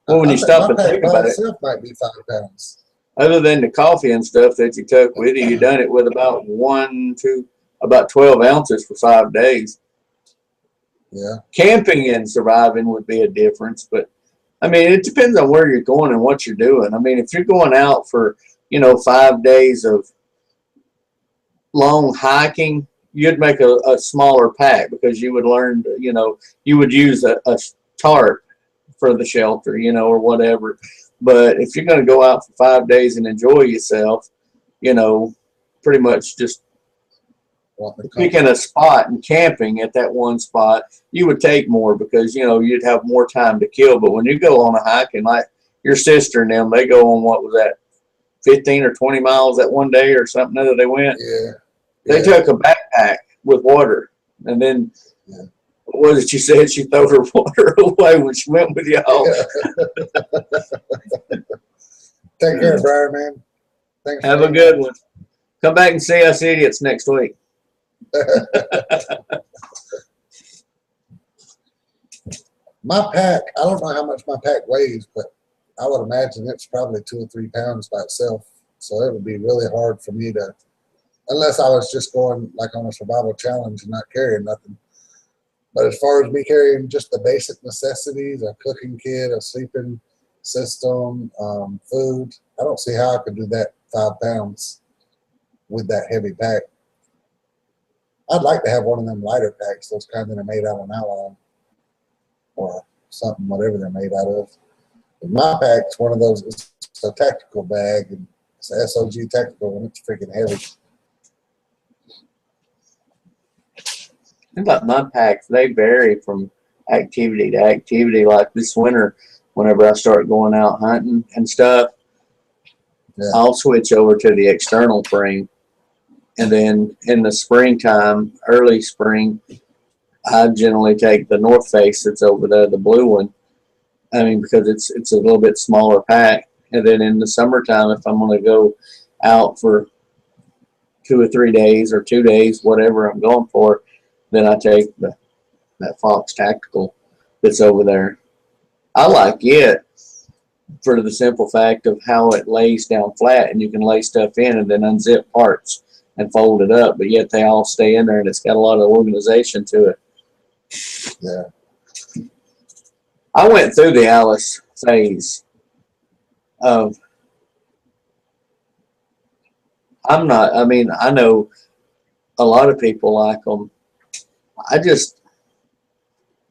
well, when I you think stop my and pack think by about it, itself might be 5 pounds. other than the coffee and stuff that you took with you, you done it with about 12 ounces for 5 days. Yeah. Camping and surviving would be a difference, but I mean, it depends on where you're going and what you're doing. I mean, if you're going out for, 5 days of long hiking, you'd make a smaller pack because you would learn, you would use a tarp for the shelter, or whatever. But if you're going to go out for 5 days and enjoy yourself, pretty much just picking a spot and camping at that one spot, you would take more because, you'd have more time to kill. But when you go on a hike, and like your sister and them, they go on, what was that, 15 or 20 miles that one day or something that they went? Yeah. They took a backpack with water, and then what was it she said? She threw her water away when she went with y'all. Yeah. Take care, Brian, man. Thanks. Have a good one. Come back and see us idiots next week. My pack, I don't know how much my pack weighs, but I would imagine it's probably 2 or 3 pounds by itself. So it would be really hard for me to, unless I was just going like on a survival challenge and not carrying nothing. But as far as me carrying just the basic necessities, a cooking kit, a sleeping system, food, I don't see how I could do that 5 pounds with that heavy pack. I'd like to have one of them lighter packs, those kind that are made out of nylon or something, whatever they're made out of. But my pack's one of those, it's a tactical bag, and it's an SOG tactical, and it's freaking heavy. I thought my packs, they vary from activity to activity. Like this winter, whenever I start going out hunting and stuff, I'll switch over to the external frame. And then in the springtime, early spring, I generally take the North Face that's over there, the blue one. I mean, because it's a little bit smaller pack. And then in the summertime, if I'm going to go out for 2 or 3 days or 2 days, whatever I'm going for, then I take that Fox Tactical that's over there. I like it for the simple fact of how it lays down flat, and you can lay stuff in and then unzip parts and fold it up, but yet they all stay in there, and it's got a lot of organization to it. Yeah. I went through the Alice phase of, I know a lot of people like them.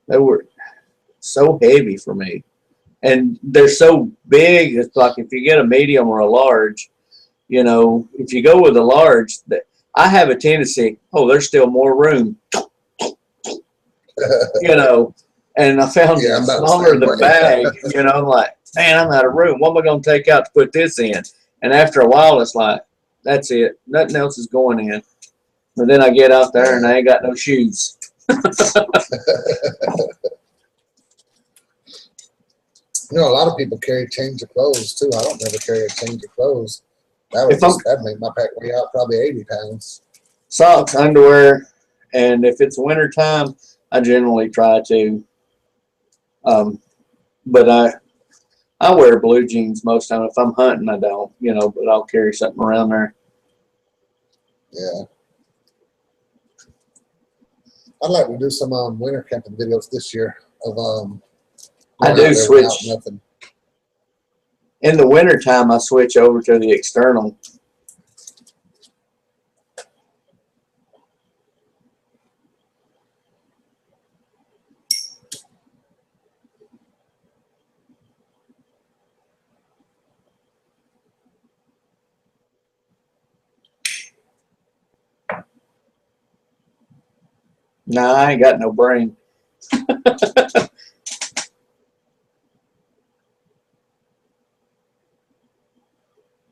They were so heavy for me. And they're so big, it's like if you get a medium or a large, if you go with a large, I have a tendency, there's still more room, and I found the smaller the bag, I'm like, man, I'm out of room. What am I going to take out to put this in? And after a while, it's like, that's it. Nothing else is going in. But then I get out there and I ain't got no shoes. A lot of people carry change of clothes too. I don't never carry a change of clothes. That'd make my pack weigh out probably 80 pounds. Socks, underwear, and if it's winter time, I generally try to. But I wear blue jeans most of the time. If I'm hunting, I don't, but I'll carry something around there. Yeah. I'd like to do some winter camping videos this year of I do switch. In the wintertime, I switch over to the external. Nah, I ain't got no brain.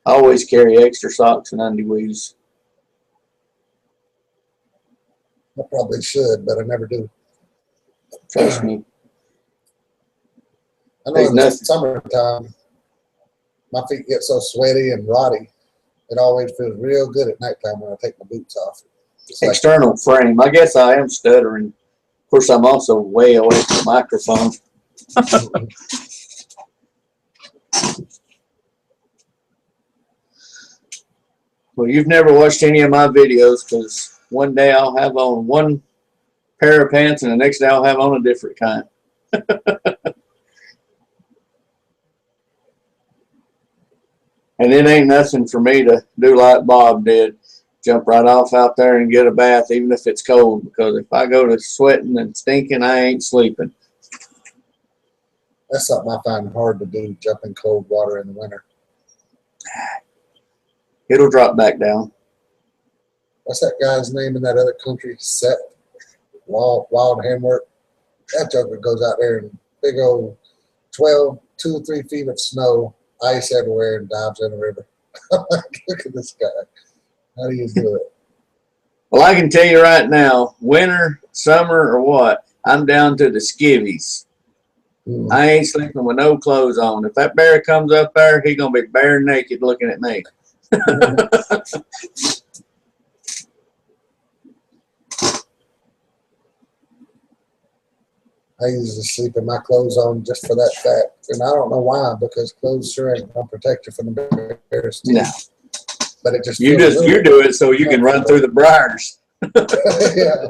I always carry extra socks and undies. I probably should, but I never do. Trust me. I know in the summertime, my feet get so sweaty and rotty. It always feels real good at nighttime when I take my boots off. External frame. I guess I am stuttering. Of course, I'm also way away from the microphone. Well, you've never watched any of my videos because one day I'll have on one pair of pants and the next day I'll have on a different kind. And it ain't nothing for me to do like Bob did. Jump right off out there and get a bath, even if it's cold. Because if I go to sweating and stinking, I ain't sleeping. That's something I find hard to do, jump in cold water in the winter. It'll drop back down. What's that guy's name in that other country? Seth? Wild handwork. That joker goes out there in big old 2 or 3 feet of snow, ice everywhere, and dives in the river. Look at this guy. How do you do it? Well, I can tell you right now, winter, summer, or what, I'm down to the skivvies. I ain't sleeping with no clothes on. If that bear comes up there, he's going to be bare naked looking at me. I usually sleep in my clothes on just for that fact. And I don't know why, because clothes sure ain't going to protect you from the bear's teeth. No. But it just you do it so you can run through the briars. Yeah.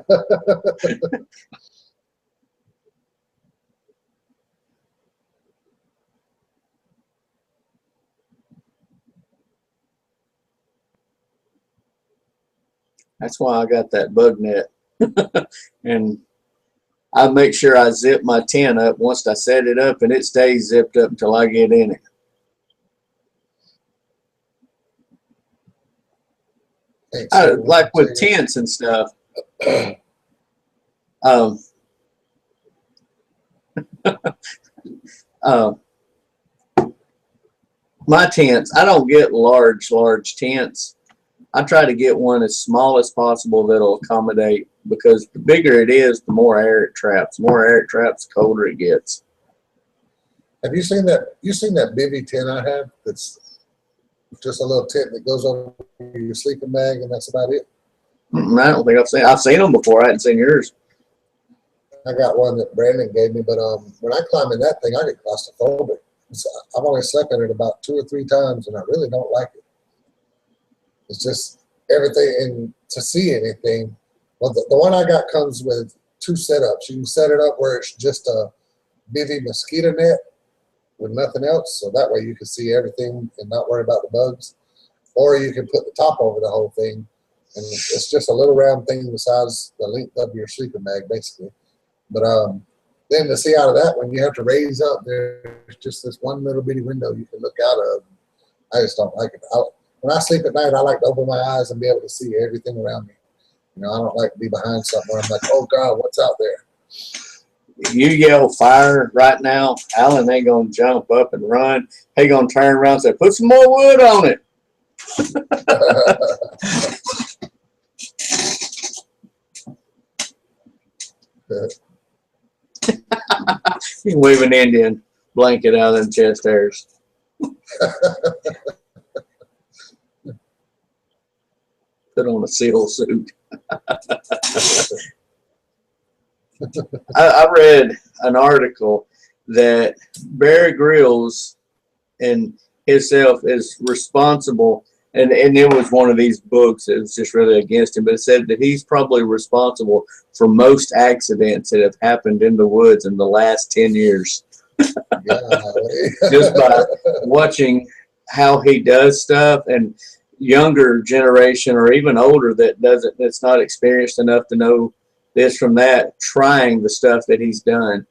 That's why I got that bug net. And I make sure I zip my tent up once I set it up, and it stays zipped up until I get in it. Like with tents and stuff. My tents, I don't get large tents. I try to get one as small as possible that'll accommodate, because the bigger it is, the more air it traps. The more air it traps, the colder it gets. Have you seen that? You seen that bivy tent I have? That's just a little tent that goes over your sleeping bag, and that's about it. I don't think I've seen them before. I hadn't seen yours. I got one that Brandon gave me, but when I climb in that thing, I get claustrophobic. I've only slept in it about 2 or 3 times, and I really don't like it. It's just everything, and to see anything. Well, the one I got comes with 2 setups. You can set it up where it's just a bivy mosquito net with nothing else, so that way you can see everything and not worry about the bugs. Or you can put the top over the whole thing, and it's just a little round thing the size, the length of your sleeping bag, basically. But then to see out of that one, you have to raise up. There's just this one little bitty window you can look out of. I just don't like it. When I sleep at night, I like to open my eyes and be able to see everything around me. You know, I don't like to be behind something where I'm like, oh God, what's out there? You yell fire right now, Alan ain't gonna jump up and run. He gonna turn around and say, put some more wood on it. You can weave an Indian blanket out of them chest hairs. Put on a SEAL suit. I read an article that Bear Grylls and himself is responsible, and it was one of these books that was just really against him, but it said that he's probably responsible for most accidents that have happened in the woods in the last 10 years. Just by watching how he does stuff, and younger generation or even older that's not experienced enough to know this from that, trying the stuff that he's done.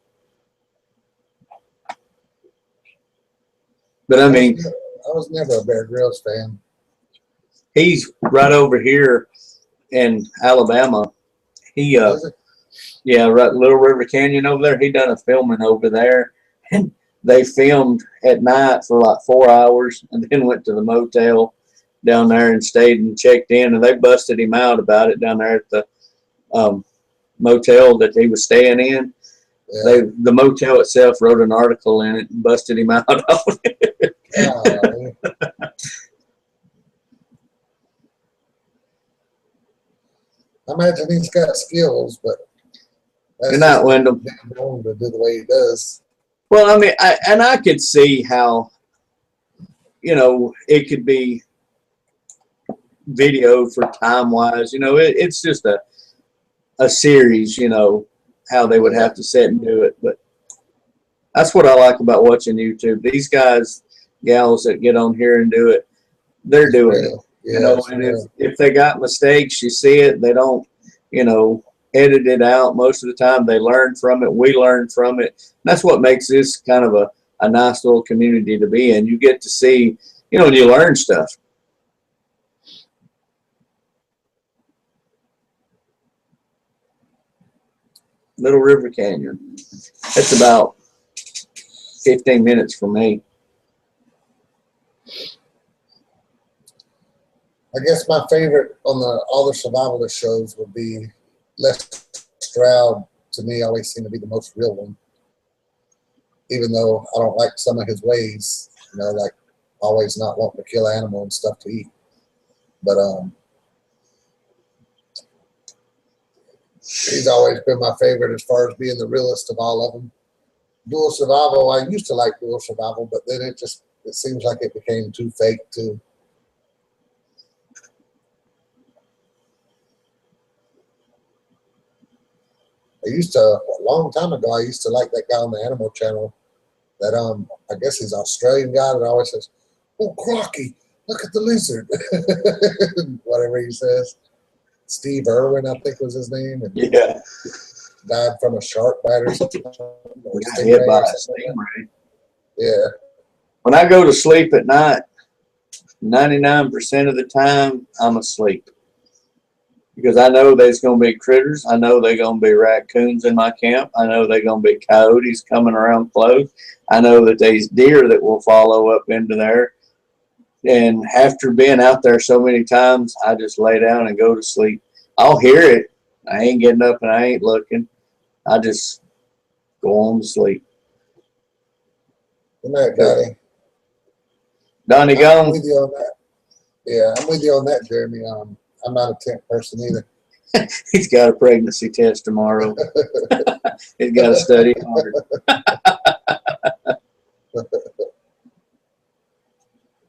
But I mean, I was never a Bear Grylls fan. He's right over here in Alabama. He Yeah, right, Little River Canyon over there. He done a filming over there, and they filmed at night for like 4 hours, and then went to the motel down there and stayed and checked in, and they busted him out about it down there at the um, motel that he was staying in. Yeah. The motel itself wrote an article in it and busted him out on it. I imagine he's got skills, but that's Good night, Wyndham. wrong to do the way he does. Well, I mean, I could see how, it could be videoed for time wise. It's just a series. How they would have to sit and do it, but that's what I like about watching YouTube. These guys, gals that get on here and do it, they're doing it. Yeah, And if they got mistakes, you see it. They don't, edit it out. Most of the time, they learn from it. We learn from it. And that's what makes this kind of a nice little community to be in. You get to see, and you learn stuff. Little River Canyon. It's about 15 minutes from me. I guess my favorite on all the survivalist shows would be Les Stroud. To me, always seemed to be the most real one. Even though I don't like some of his ways, like always not wanting to kill animal and stuff to eat. But he's always been my favorite as far as being the realest of all of them. Dual Survival, I used to like Dual Survival, but then it seems like it became too fake too. A long time ago, I used to like that guy on the Animal Channel. That I guess he's an Australian guy that always says, "Oh, Crocky, look at the lizard," whatever he says. Steve Irwin, I think was his name. And yeah. Died from a shark bite or something. Or Got hit by a stingray. Yeah. When I go to sleep at night, 99% of the time, I'm asleep. Because I know there's going to be critters. I know there's going to be raccoons in my camp. I know there's going to be coyotes coming around close. I know that there's deer that will follow up into there. And after being out there so many times, I just lay down and go to sleep. I'll hear it. I ain't getting up and I ain't looking. I just go on to sleep. Good night, Donnie. Donnie gone? I'm with you on that. Yeah, I'm with you on that, Jeremy. I'm not a tent person either. He's got a pregnancy test tomorrow. He's got to study hard.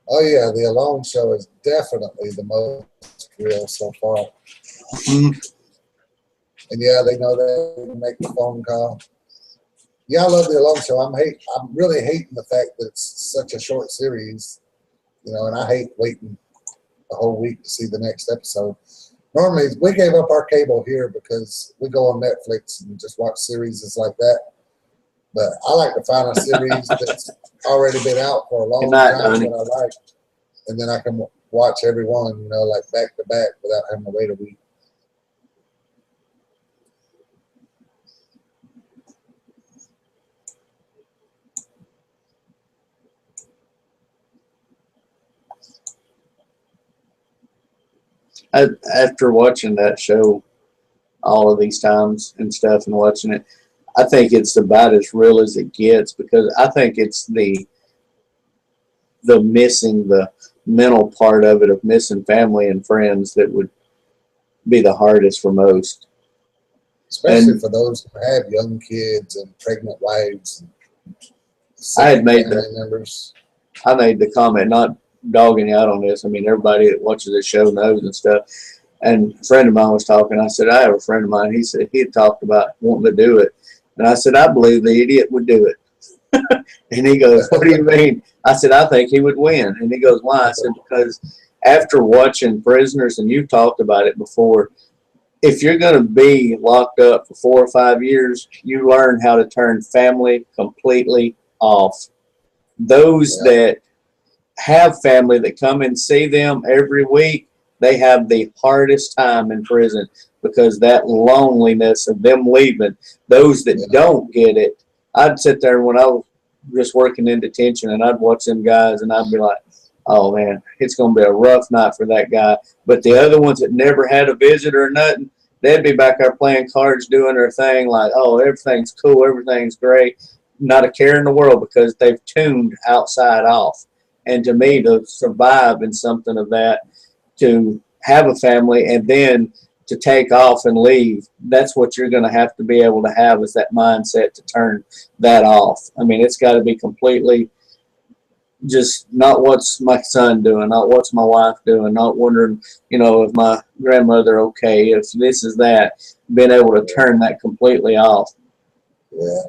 Oh yeah, the Alone Show is definitely the most real so far. Mm-hmm. And yeah, they know they can make the phone call. Yeah, I love the Alone Show. I'm really hating the fact that it's such a short series, and I hate waiting a whole week to see the next episode. Normally, we gave up our cable here because we go on Netflix and just watch series like that. But I like to find a series that's already been out for a long time that I like, and then I can watch every one, like back to back without having to wait a week. After watching that show all of these times and stuff and watching it, I think it's about as real as it gets, because I think it's the missing the mental part of it, of missing family and friends, that would be the hardest for most. Especially for those who have young kids and pregnant wives. And I made members. I made the comment, not dogging you out on this. I mean, everybody that watches this show knows and stuff. And a friend of mine was talking. I said, I have a friend of mine. He said he had talked about wanting to do it. And I said, I believe the idiot would do it. And he goes, what do you mean? I said, I think he would win. And he goes, why? I said, because after watching Prisoners, and you've talked about it before, if you're going to be locked up for 4 or 5 years, you learn how to turn family completely off. Those that have family that come and see them every week, they have the hardest time in prison because that loneliness of them leaving. Those that don't get it, I'd sit there when I was just working in detention, and I'd watch them guys, and I'd be like, oh man, it's going to be a rough night for that guy. But the other ones that never had a visitor or nothing, they'd be back there playing cards, doing their thing, like, oh, everything's cool, everything's great, not a care in the world, because they've tuned outside off. And to me, to survive in something of that, to have a family and then to take off and leave, that's what you're going to have to be able to have, is that mindset to turn that off. I mean, it's got to be completely just not what's my son doing, not what's my wife doing, not wondering, you know, if my grandmother okay, if this is that, being able to turn that completely off. Yeah.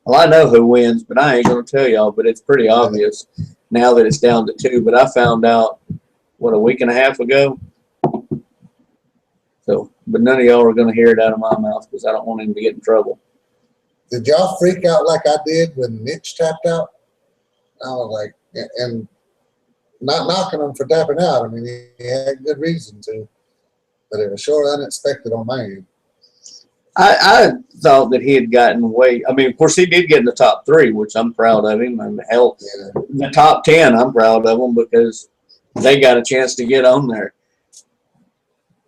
Well, I know who wins, but I ain't going to tell y'all, but it's pretty obvious now that it's down to 2. But I found out, what, a week and a half ago? So, but none of y'all are going to hear it out of my mouth because I don't want him to get in trouble. Did y'all freak out like I did when Mitch tapped out? I was like, and not knocking him for tapping out. I mean, he had good reason to, but it was sure unexpected on my end. I thought that he had gotten way. I mean, of course, he did get in the top 3, which I'm proud of him. And hell, the top 10, I'm proud of them because they got a chance to get on there.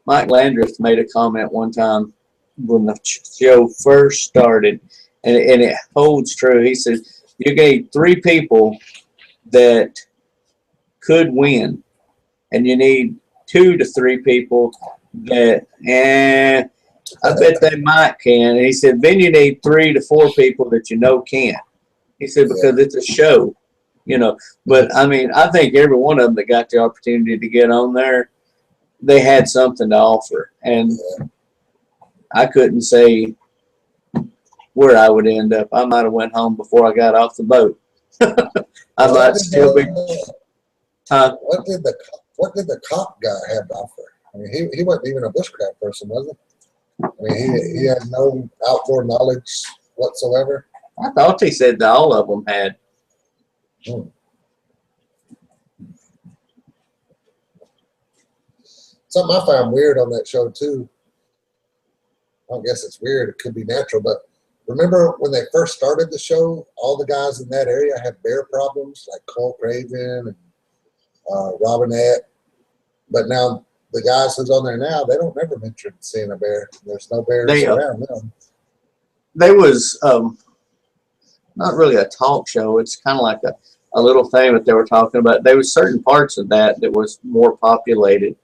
Mike Landreth made a comment one time when the show first started, and it holds true. He said, you gave 3 people that could win, and you need 2 to 3 people that, I bet they might can. And he said, then you need 3 to 4 people that you know can. He said, because it's a show, you know. But, I mean, I think every one of them that got the opportunity to get on there, they had something to offer. And I couldn't say where I would end up. I might have went home before I got off the boat. I might still be. What did the cop guy have to offer? I mean, he wasn't even a bushcraft person, was he? I mean, he had no outdoor knowledge whatsoever. I thought he said that all of them had. Something I found weird on that show too. I don't guess it's weird. It could be natural, but remember when they first started the show, all the guys in that area had bear problems, like Cole Craven and Robinette. But now the guys who's on there now, they don't ever mention seeing a bear. There's no bears around them. There was not really a talk show. It's kind of like a little thing that they were talking about. There was certain parts of that was more populated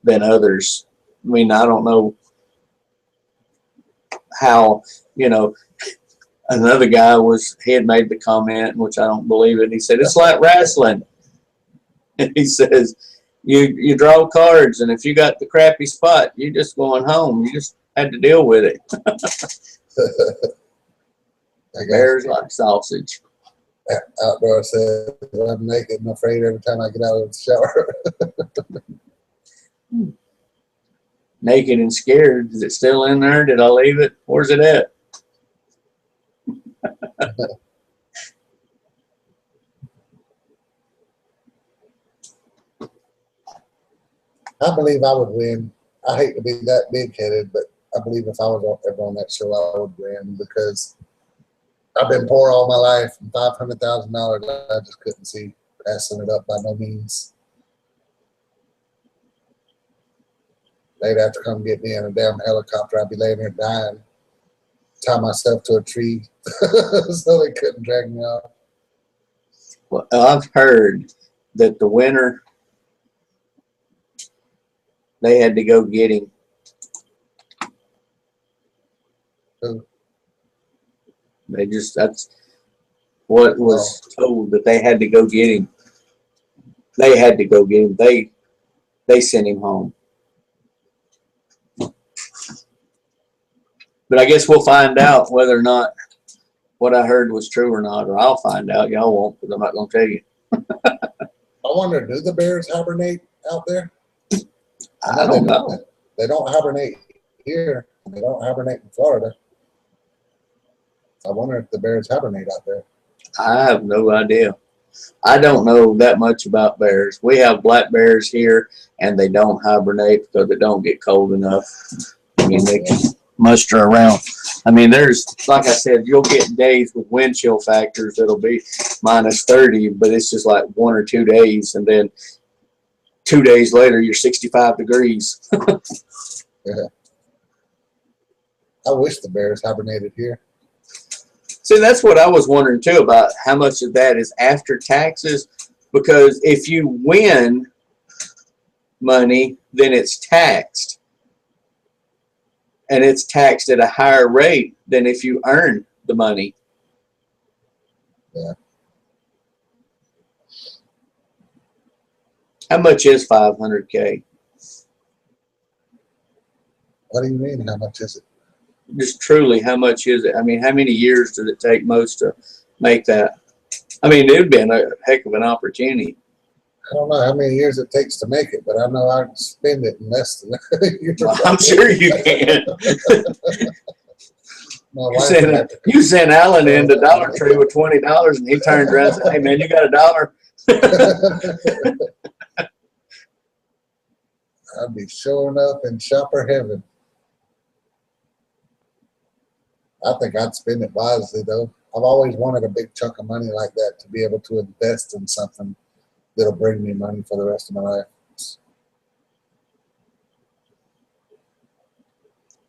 than others. I mean, I don't know how, you know, another guy he had made the comment, which I don't believe it. He said, it's like wrestling. And he says, you draw cards, and if you got the crappy spot, you're just going home. You just had to deal with it. Bears like sausage. Outdoor says, I'm naked and afraid every time I get out of the shower. Naked and scared. Is it still in there? Did I leave it? Where's it at? I believe I would win. I hate to be that big-headed, but I believe if I was ever on that show, I would win because I've been poor all my life, and $500,000, I just couldn't see passing it up by no means. They'd have to come get me in a damn helicopter. I'd be laying there dying, tie myself to a tree so they couldn't drag me off. Well, I've heard that the winner, they had to go get him. Who? That's what was told, that they had to go get him. They had to go get him. They sent him home. But I guess we'll find out whether or not what I heard was true or not, or I'll find out. Y'all won't, because I'm not going to tell you. I wonder, do the bears hibernate out there? I don't know. They don't hibernate here. They don't hibernate in Florida. I wonder if the bears hibernate out there. I have no idea. I don't know that much about bears. We have black bears here, and they don't hibernate because they don't get cold enough. I mean, they can muster around. I mean, there's, like I said, you'll get days with wind chill factors that'll be minus 30, but it's just like 1 or 2 days, and then 2 days later, you're 65 degrees. Yeah. I wish the bears hibernated here. See, that's what I was wondering too, about how much of that is after taxes, because if you win money, then it's taxed, and it's taxed at a higher rate than if you earn the money. Yeah. How much is 500K? What do you mean? How much is it? Just truly, how much is it? I mean, how many years does it take most to make that? I mean, it would be a heck of an opportunity. I don't know how many years it takes to make it, but I know I can spend it in less than a year. I'm sure you can. My wife You send Alan into Dollar Tree with $20, and he turns around and says, "Hey, man, you got $1?" I'd be showing up in shopper heaven. I think I'd spend it wisely, though. I've always wanted a big chunk of money like that to be able to invest in something that'll bring me money for the rest of my life.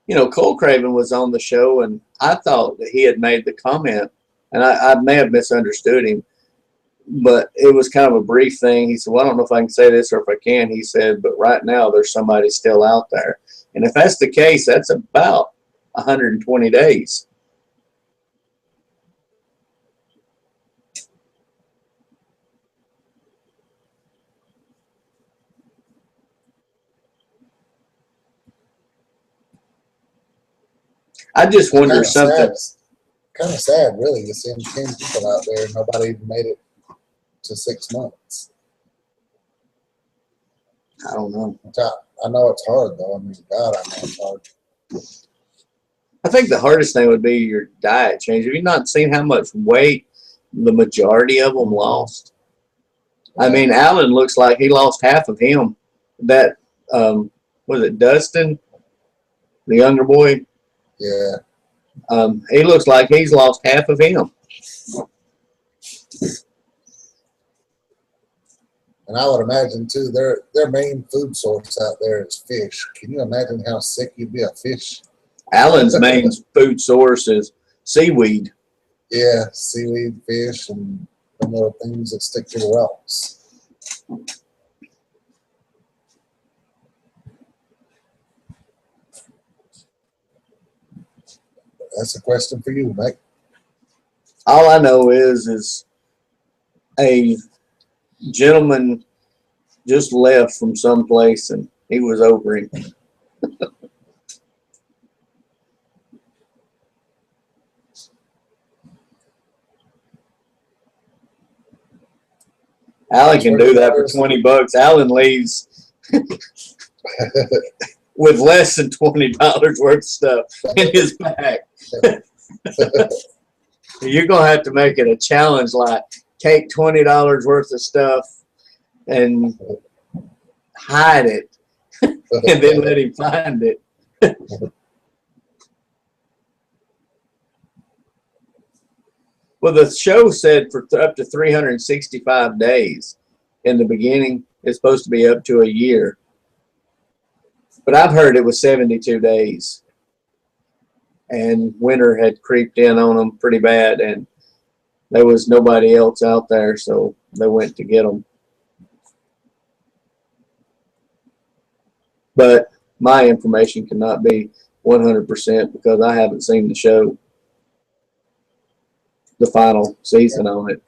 You know, Cole Craven was on the show, and I thought that he had made the comment, and I may have misunderstood him, but it was kind of a brief thing. He said, well, I don't know if I can say this or if I can. He said, but right now there's somebody still out there. And if that's the case, that's about 120 days. I just wonder something. Kind of sad, really, to see 10 people out there and nobody even made it to 6 months. I don't know. I know it's hard, though. I mean, God, I know it's hard. I think the hardest thing would be your diet change. Have you not seen how much weight the majority of them lost? I mean, Alan looks like he lost half of him. That, was it Dustin, the younger boy? Yeah. He looks like he's lost half of him. And I would imagine, too, their main food source out there is fish. Can you imagine how sick you'd be of fish? Alan's main food source is seaweed. Yeah, seaweed, fish, and them little things that stick to the rocks. That's a question for you, Mike. All I know is a gentleman just left from someplace, and he was over him. Alan can do that for $20. Alan leaves with less than $20 worth of stuff in his bag. You're gonna have to make it a challenge, like take $20 worth of stuff and hide it, and then let him find it. Well, the show said for up to 365 days. In the beginning, it's supposed to be up to a year. But I've heard it was 72 days. And winter had creeped in on them pretty bad, and there was nobody else out there, so they went to get them. But my information cannot be 100% because I haven't seen the show, the final season on it.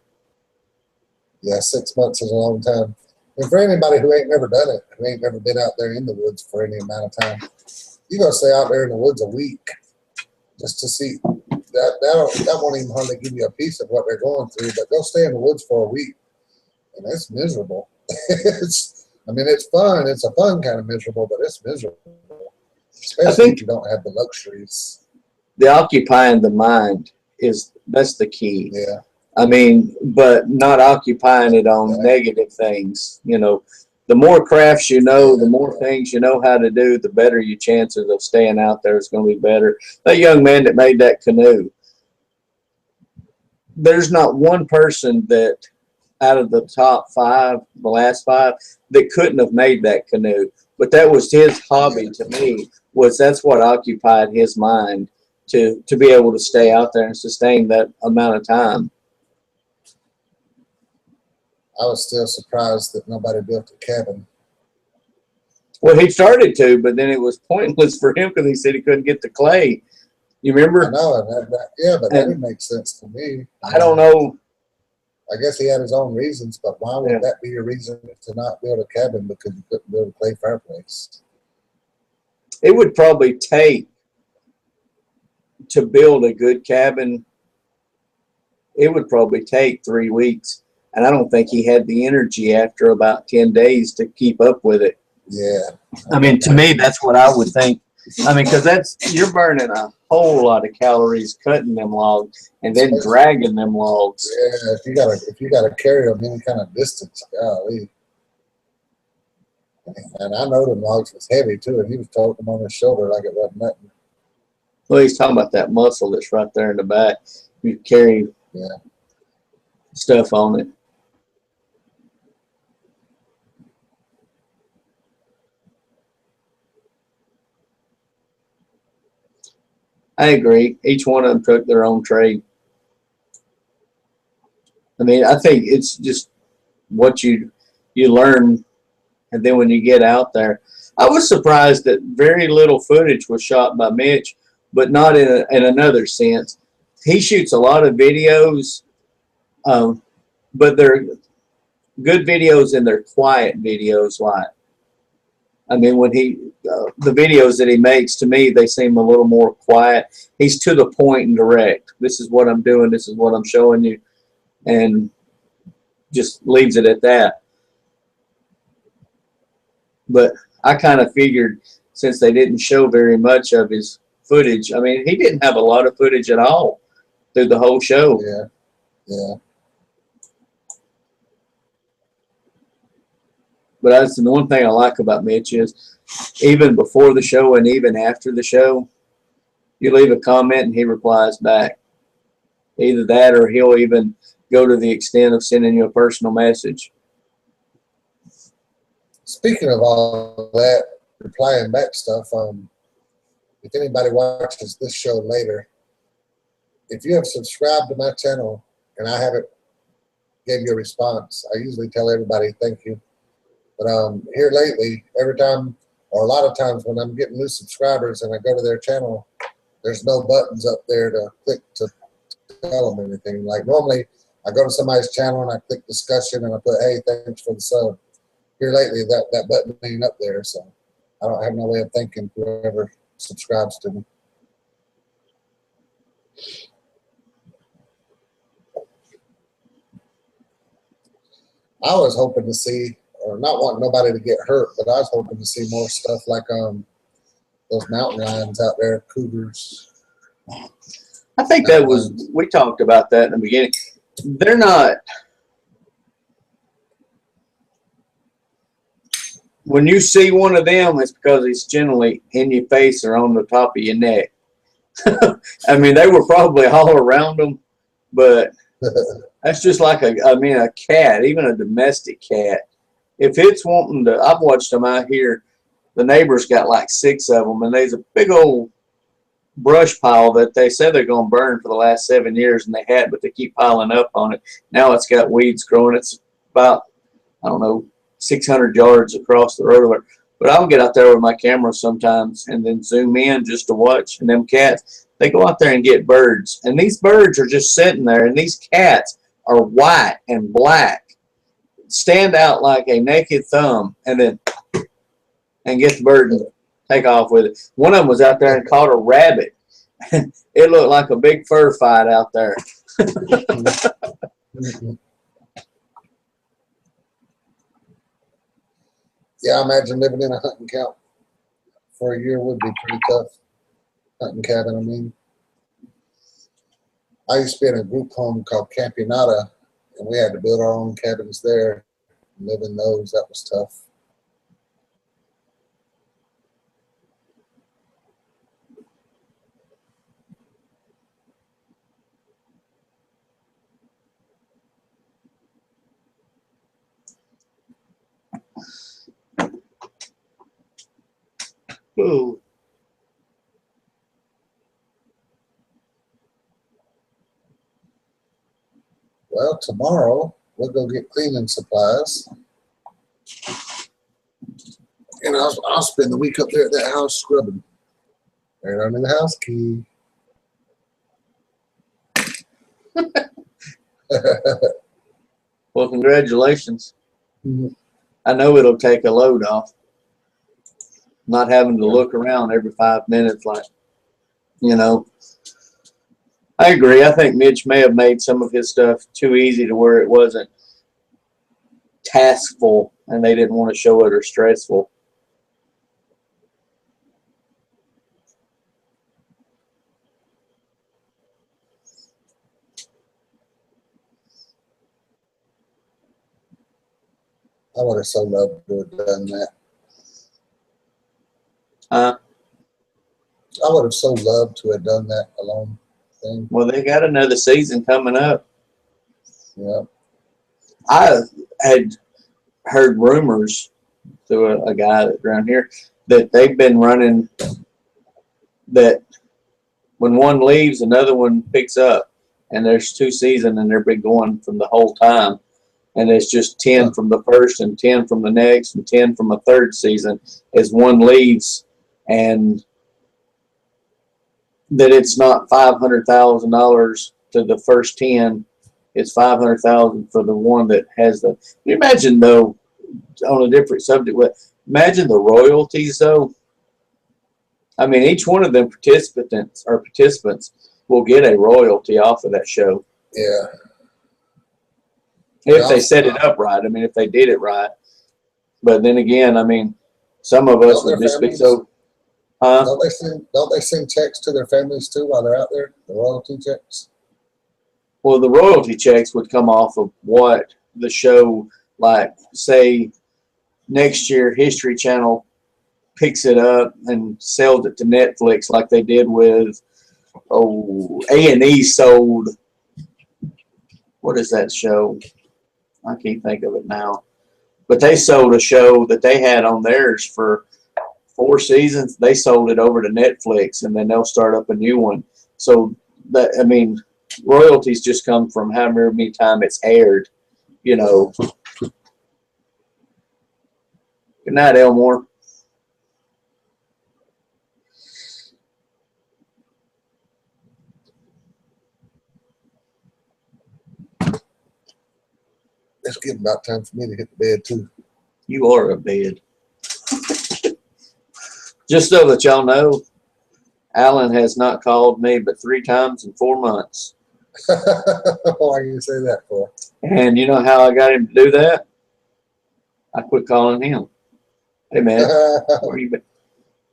Yeah, 6 months is a long time. And for anybody who ain't never done it, who ain't never been out there in the woods for any amount of time, you go stay out there in the woods a week just to see. That won't even hardly give you a piece of what they're going through, but go stay in the woods for a week, and it's miserable. I mean, it's fun. It's a fun kind of miserable, but it's miserable. Especially if you don't have the luxuries. The occupying the mind that's the key. Yeah. I mean, but not occupying it on negative things. You know, the more crafts you know, the more things you know how to do, the better your chances of staying out there is going to be better. That young man that made that canoe, there's not one person that out of the top five, the last five, that couldn't have made that canoe. But that was his hobby to me, was that's what occupied his mind to be able to stay out there and sustain that amount of time. I was still surprised that nobody built a cabin. Well, he started to, but then it was pointless for him because he said he couldn't get the clay. You remember? I know, yeah, but that didn't make sense to me. I don't know. I guess he had his own reasons, but why would that be a reason to not build a cabin because you couldn't build a clay fireplace? It would probably take, to build a good cabin, it would probably take 3 weeks. And I don't think he had the energy after about 10 days to keep up with it. Yeah. I mean, to me, that's what I would think. I mean, because you're burning a whole lot of calories cutting them logs and then dragging them logs. Yeah, if you gotta carry them any kind of distance, golly. And I know them logs was heavy too, and he was toting them on his shoulder like it wasn't nothing. Well, he's talking about that muscle that's right there in the back. You carry stuff on it. I agree. Each one of them took their own trade. I mean, I think it's just what you learn, and then when you get out there. I was surprised that very little footage was shot by Mitch, but not in another sense. He shoots a lot of videos, but they're good videos and they're quiet videos. Like, I mean, when the videos that he makes, to me, they seem a little more quiet. He's to the point and direct. This is what I'm doing. This is what I'm showing you. And just leaves it at that. But I kind of figured, since they didn't show very much of his footage, I mean, he didn't have a lot of footage at all through the whole show. Yeah, yeah. But that's the one thing I like about Mitch is, even before the show and even after the show, you leave a comment and he replies back. Either that or he'll even go to the extent of sending you a personal message. Speaking of all that, replying back stuff, if anybody watches this show later, if you have subscribed to my channel and I haven't gave you a response, I usually tell everybody thank you. But here lately, every time, or a lot of times when I'm getting new subscribers and I go to their channel, there's no buttons up there to click to tell them anything. Like normally, I go to somebody's channel and I click discussion and I put, hey, thanks for the sub. Here lately, that button ain't up there, so I don't have no way of thanking whoever subscribes to me. I was hoping to see, or not wanting nobody to get hurt, but I was hoping to see more stuff like those mountain lions out there, cougars. I think that was, we talked about that in the beginning. They're not, when you see one of them, it's because it's generally in your face or on the top of your neck. I mean, they were probably all around them, but that's just like a cat, even a domestic cat. If it's wanting to, I've watched them out here. The neighbor's got like 6 of them, and there's a big old brush pile that they said they're going to burn for the last 7 years, and they had, but they keep piling up on it. Now it's got weeds growing. It's about, I don't know, 600 yards across the road. But I'll get out there with my camera sometimes and then zoom in just to watch. And them cats, they go out there and get birds. And these birds are just sitting there, and these cats are white and black, stand out like a naked thumb, and then get the bird and take off with it. One of them was out there and caught a rabbit. It looked like a big fur fight out there. Yeah, I imagine living in a hunting camp for a year would be pretty tough. Hunting cabin, I mean. I used to be in a group home called Campionata, and we had to build our own cabins there. Live in those, that was tough. Ooh. Well, tomorrow we'll go get cleaning supplies. And I'll spend the week up there at that house scrubbing. Right under the house key. Well, congratulations. Mhm. I know it'll take a load off. Not having to look around every 5 minutes like, you know. I agree. I think Mitch may have made some of his stuff too easy to where it wasn't taskful and they didn't want to show it or stressful. I would have so loved to have done that. Uh, I would have so loved to have done that alone thing. well, they got another season coming up. Yeah. I had heard rumors through a guy that's around here that they've been running that when one leaves, another one picks up, and there's 2 seasons, and they've been going from the whole time, and it's just 10 from the first and 10 from the next and 10 from a third season as one leaves, and that it's not $500,000 to the first 10. It's $500,000 for the one that has the. Can you imagine though, on a different subject, imagine the royalties though. I mean, each one of them participants will get a royalty off of that show. Yeah. If they set it up right. I mean, if they did it right. But then again, I mean, some of us would just be so. Don't they send checks to their families too while they're out there? The royalty checks. Well, the royalty checks would come off of what the show, like, say, next year, History Channel picks it up and sells it to Netflix like they did with, A&E sold, what is that show? I can't think of it now. But they sold a show that they had on theirs for 4 seasons. They sold it over to Netflix, and then they'll start up a new one. So, that, I mean, royalties just come from how many times it's aired, you know. Good night, Elmore. It's getting about time for me to hit the bed too. You are a bed. Just so that y'all know, Alan has not called me but 3 times in 4 months. Why do you say that for? And you know how I got him to do that? I quit calling him. Hey, man, where you been?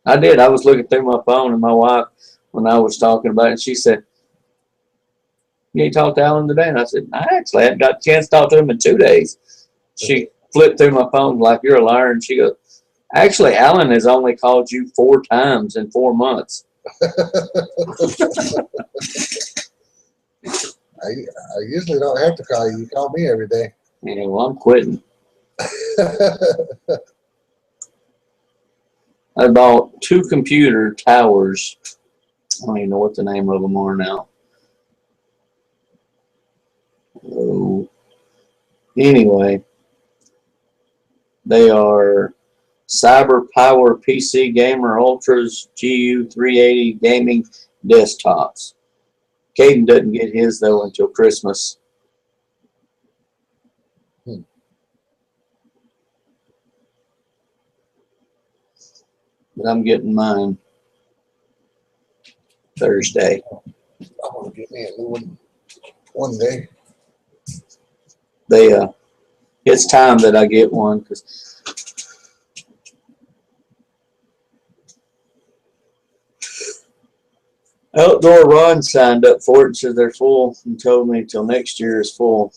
I did. I was looking through my phone, and my wife, when I was talking about it, she said, "You ain't talked to Alan today?" And I said, "I actually haven't got a chance to talk to him in 2 days." She flipped through my phone like, "You're a liar." And she goes, "Actually, Alan has only called you 4 times in 4 months." I usually don't have to call you. You call me every day. Yeah, well, I'm quitting. I bought 2 computer towers. I don't even know what the name of them are now. Oh. Anyway, they are Cyber Power PC Gamer Ultras GU380 gaming desktops. Caden doesn't get his though until Christmas. But I'm getting mine Thursday. I want to get me a new one day. It's time that I get one because Outdoor Ron signed up for it and said they're full and told me till next year is full.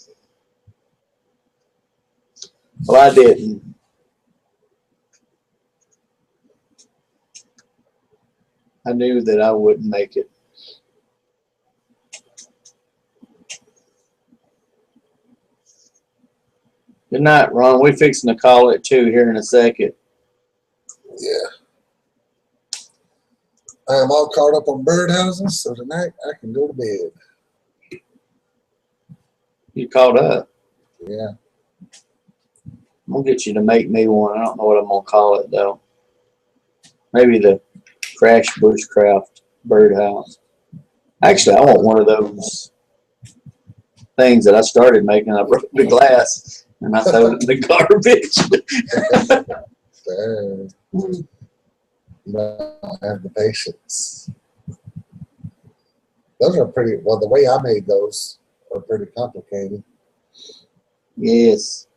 Well, I didn't. I knew that I wouldn't make it. Good night, Ron. We're fixing to call it too here in a second. Yeah. I am all caught up on birdhouses, so tonight I can go to bed. You caught up. Yeah. I'm going to get you to make me one. I don't know what I'm going to call it, though. Maybe the Crash Bushcraft birdhouse. Actually, I want one of those things that I started making. I broke the glass and I threw it in the garbage. No, I have the patience. Those are pretty, well, the way I made those are pretty complicated. Yes.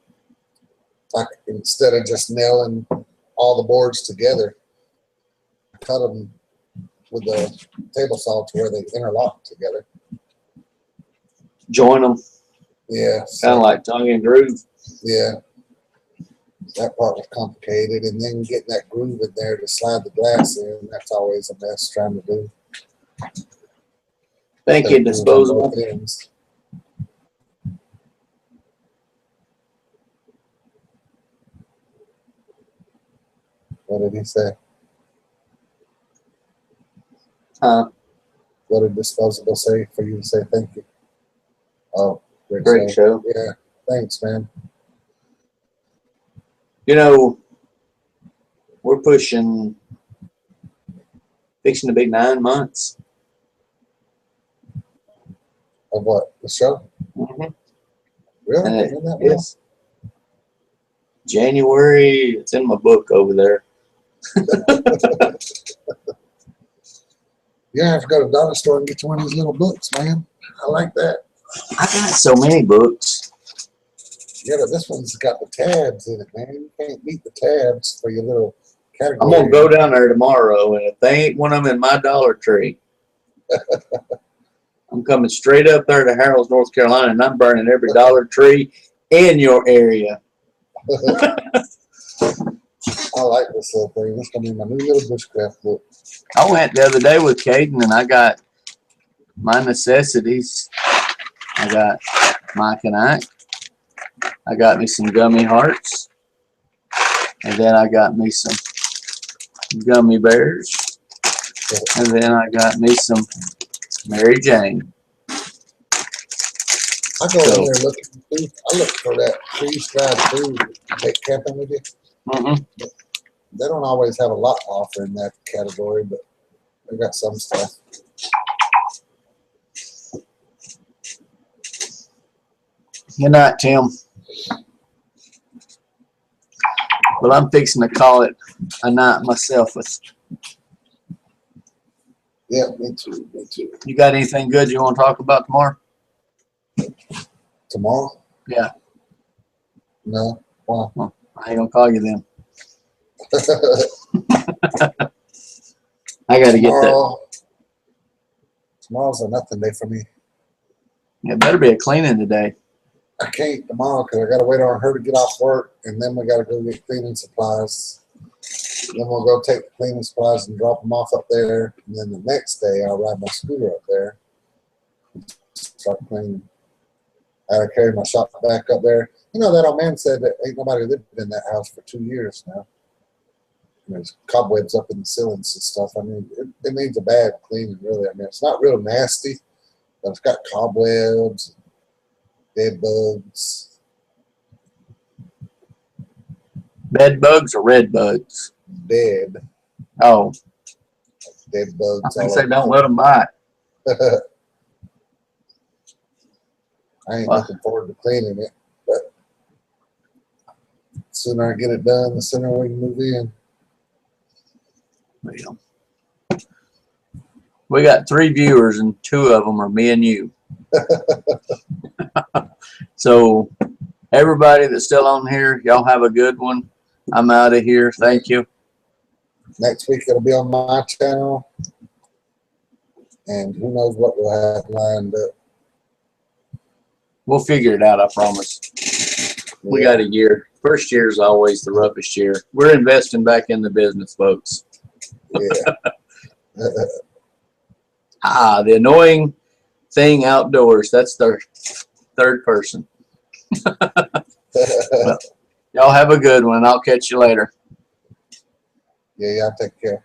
Like, instead of just nailing all the boards together, I cut them with the table saw to where they interlock together. Join them. Yeah. Kind of like tongue and groove. Yeah. That part was complicated. And then getting that groove in there to slide the glass in, that's always a mess trying to do. Thank you, disposable. What did he say? Huh? What did disposable say for you to say thank you? Oh, Great show. Yeah, thanks, man. You know, we're fixing to be 9 months. Of what? The show? Mm-hmm. Really? Yes. January, it's in my book over there. You have to go to the dollar store and get you one of these little books, man. I like that. I got so many books. Yeah, but this one's got the tabs in it, man. You can't beat the tabs for your little category. I'm going to go down there tomorrow, and if they ain't one of them in my Dollar Tree, I'm coming straight up there to Harold's, North Carolina, and I'm burning every Dollar Tree in your area. I like this little thing. This is going to be my new little Bushcraft book. I went the other day with Caden, and I got my necessities. I got Mike and I got me some gummy hearts, and then I got me some gummy bears, and then I got me some Mary Jane. I go in there looking for food. I look for that freeze-dried food to take camping with you. Mm-hmm. They don't always have a lot to offer in that category, but they got some stuff. Good night, Tim. Well, I'm fixing to call it a night myself. Yeah, me too. Me too. You got anything good you want to talk about tomorrow? Tomorrow? Yeah. No. Why? Well, I ain't gonna call you then. I got to get that. Tomorrow's a nothing day for me. It better be a cleaning today. I can't tomorrow because I got to wait on her to get off work, and then we got to go get cleaning supplies. Then we'll go take the cleaning supplies and drop them off up there, and then the next day I'll ride my scooter up there and start cleaning. I gotta carry my shop back up there. You know, that old man said that ain't nobody lived in that house for 2 years now. And there's cobwebs up in the ceilings and stuff. I mean, it needs a bad cleaning, really. I mean, it's not real nasty, but it's got cobwebs, bed bugs. Bed bugs or red bugs? Dead. Oh. Dead bugs. I think they don't let them bite. I ain't looking forward to cleaning it, but the sooner I get it done, the sooner we can move in. Well, we got 3 viewers, and 2 of them are me and you. So, everybody that's still on here, y'all have a good one. I'm out of here. Thank you. Next week it'll be on my channel. and who knows what we'll have lined up. We'll figure it out, I promise. We got a year. First year is always the roughest year. We're investing back in the business, folks. Yeah. The annoying thing outdoors. That's the third person. Well, y'all have a good one. I'll catch you later. Yeah, y'all take care.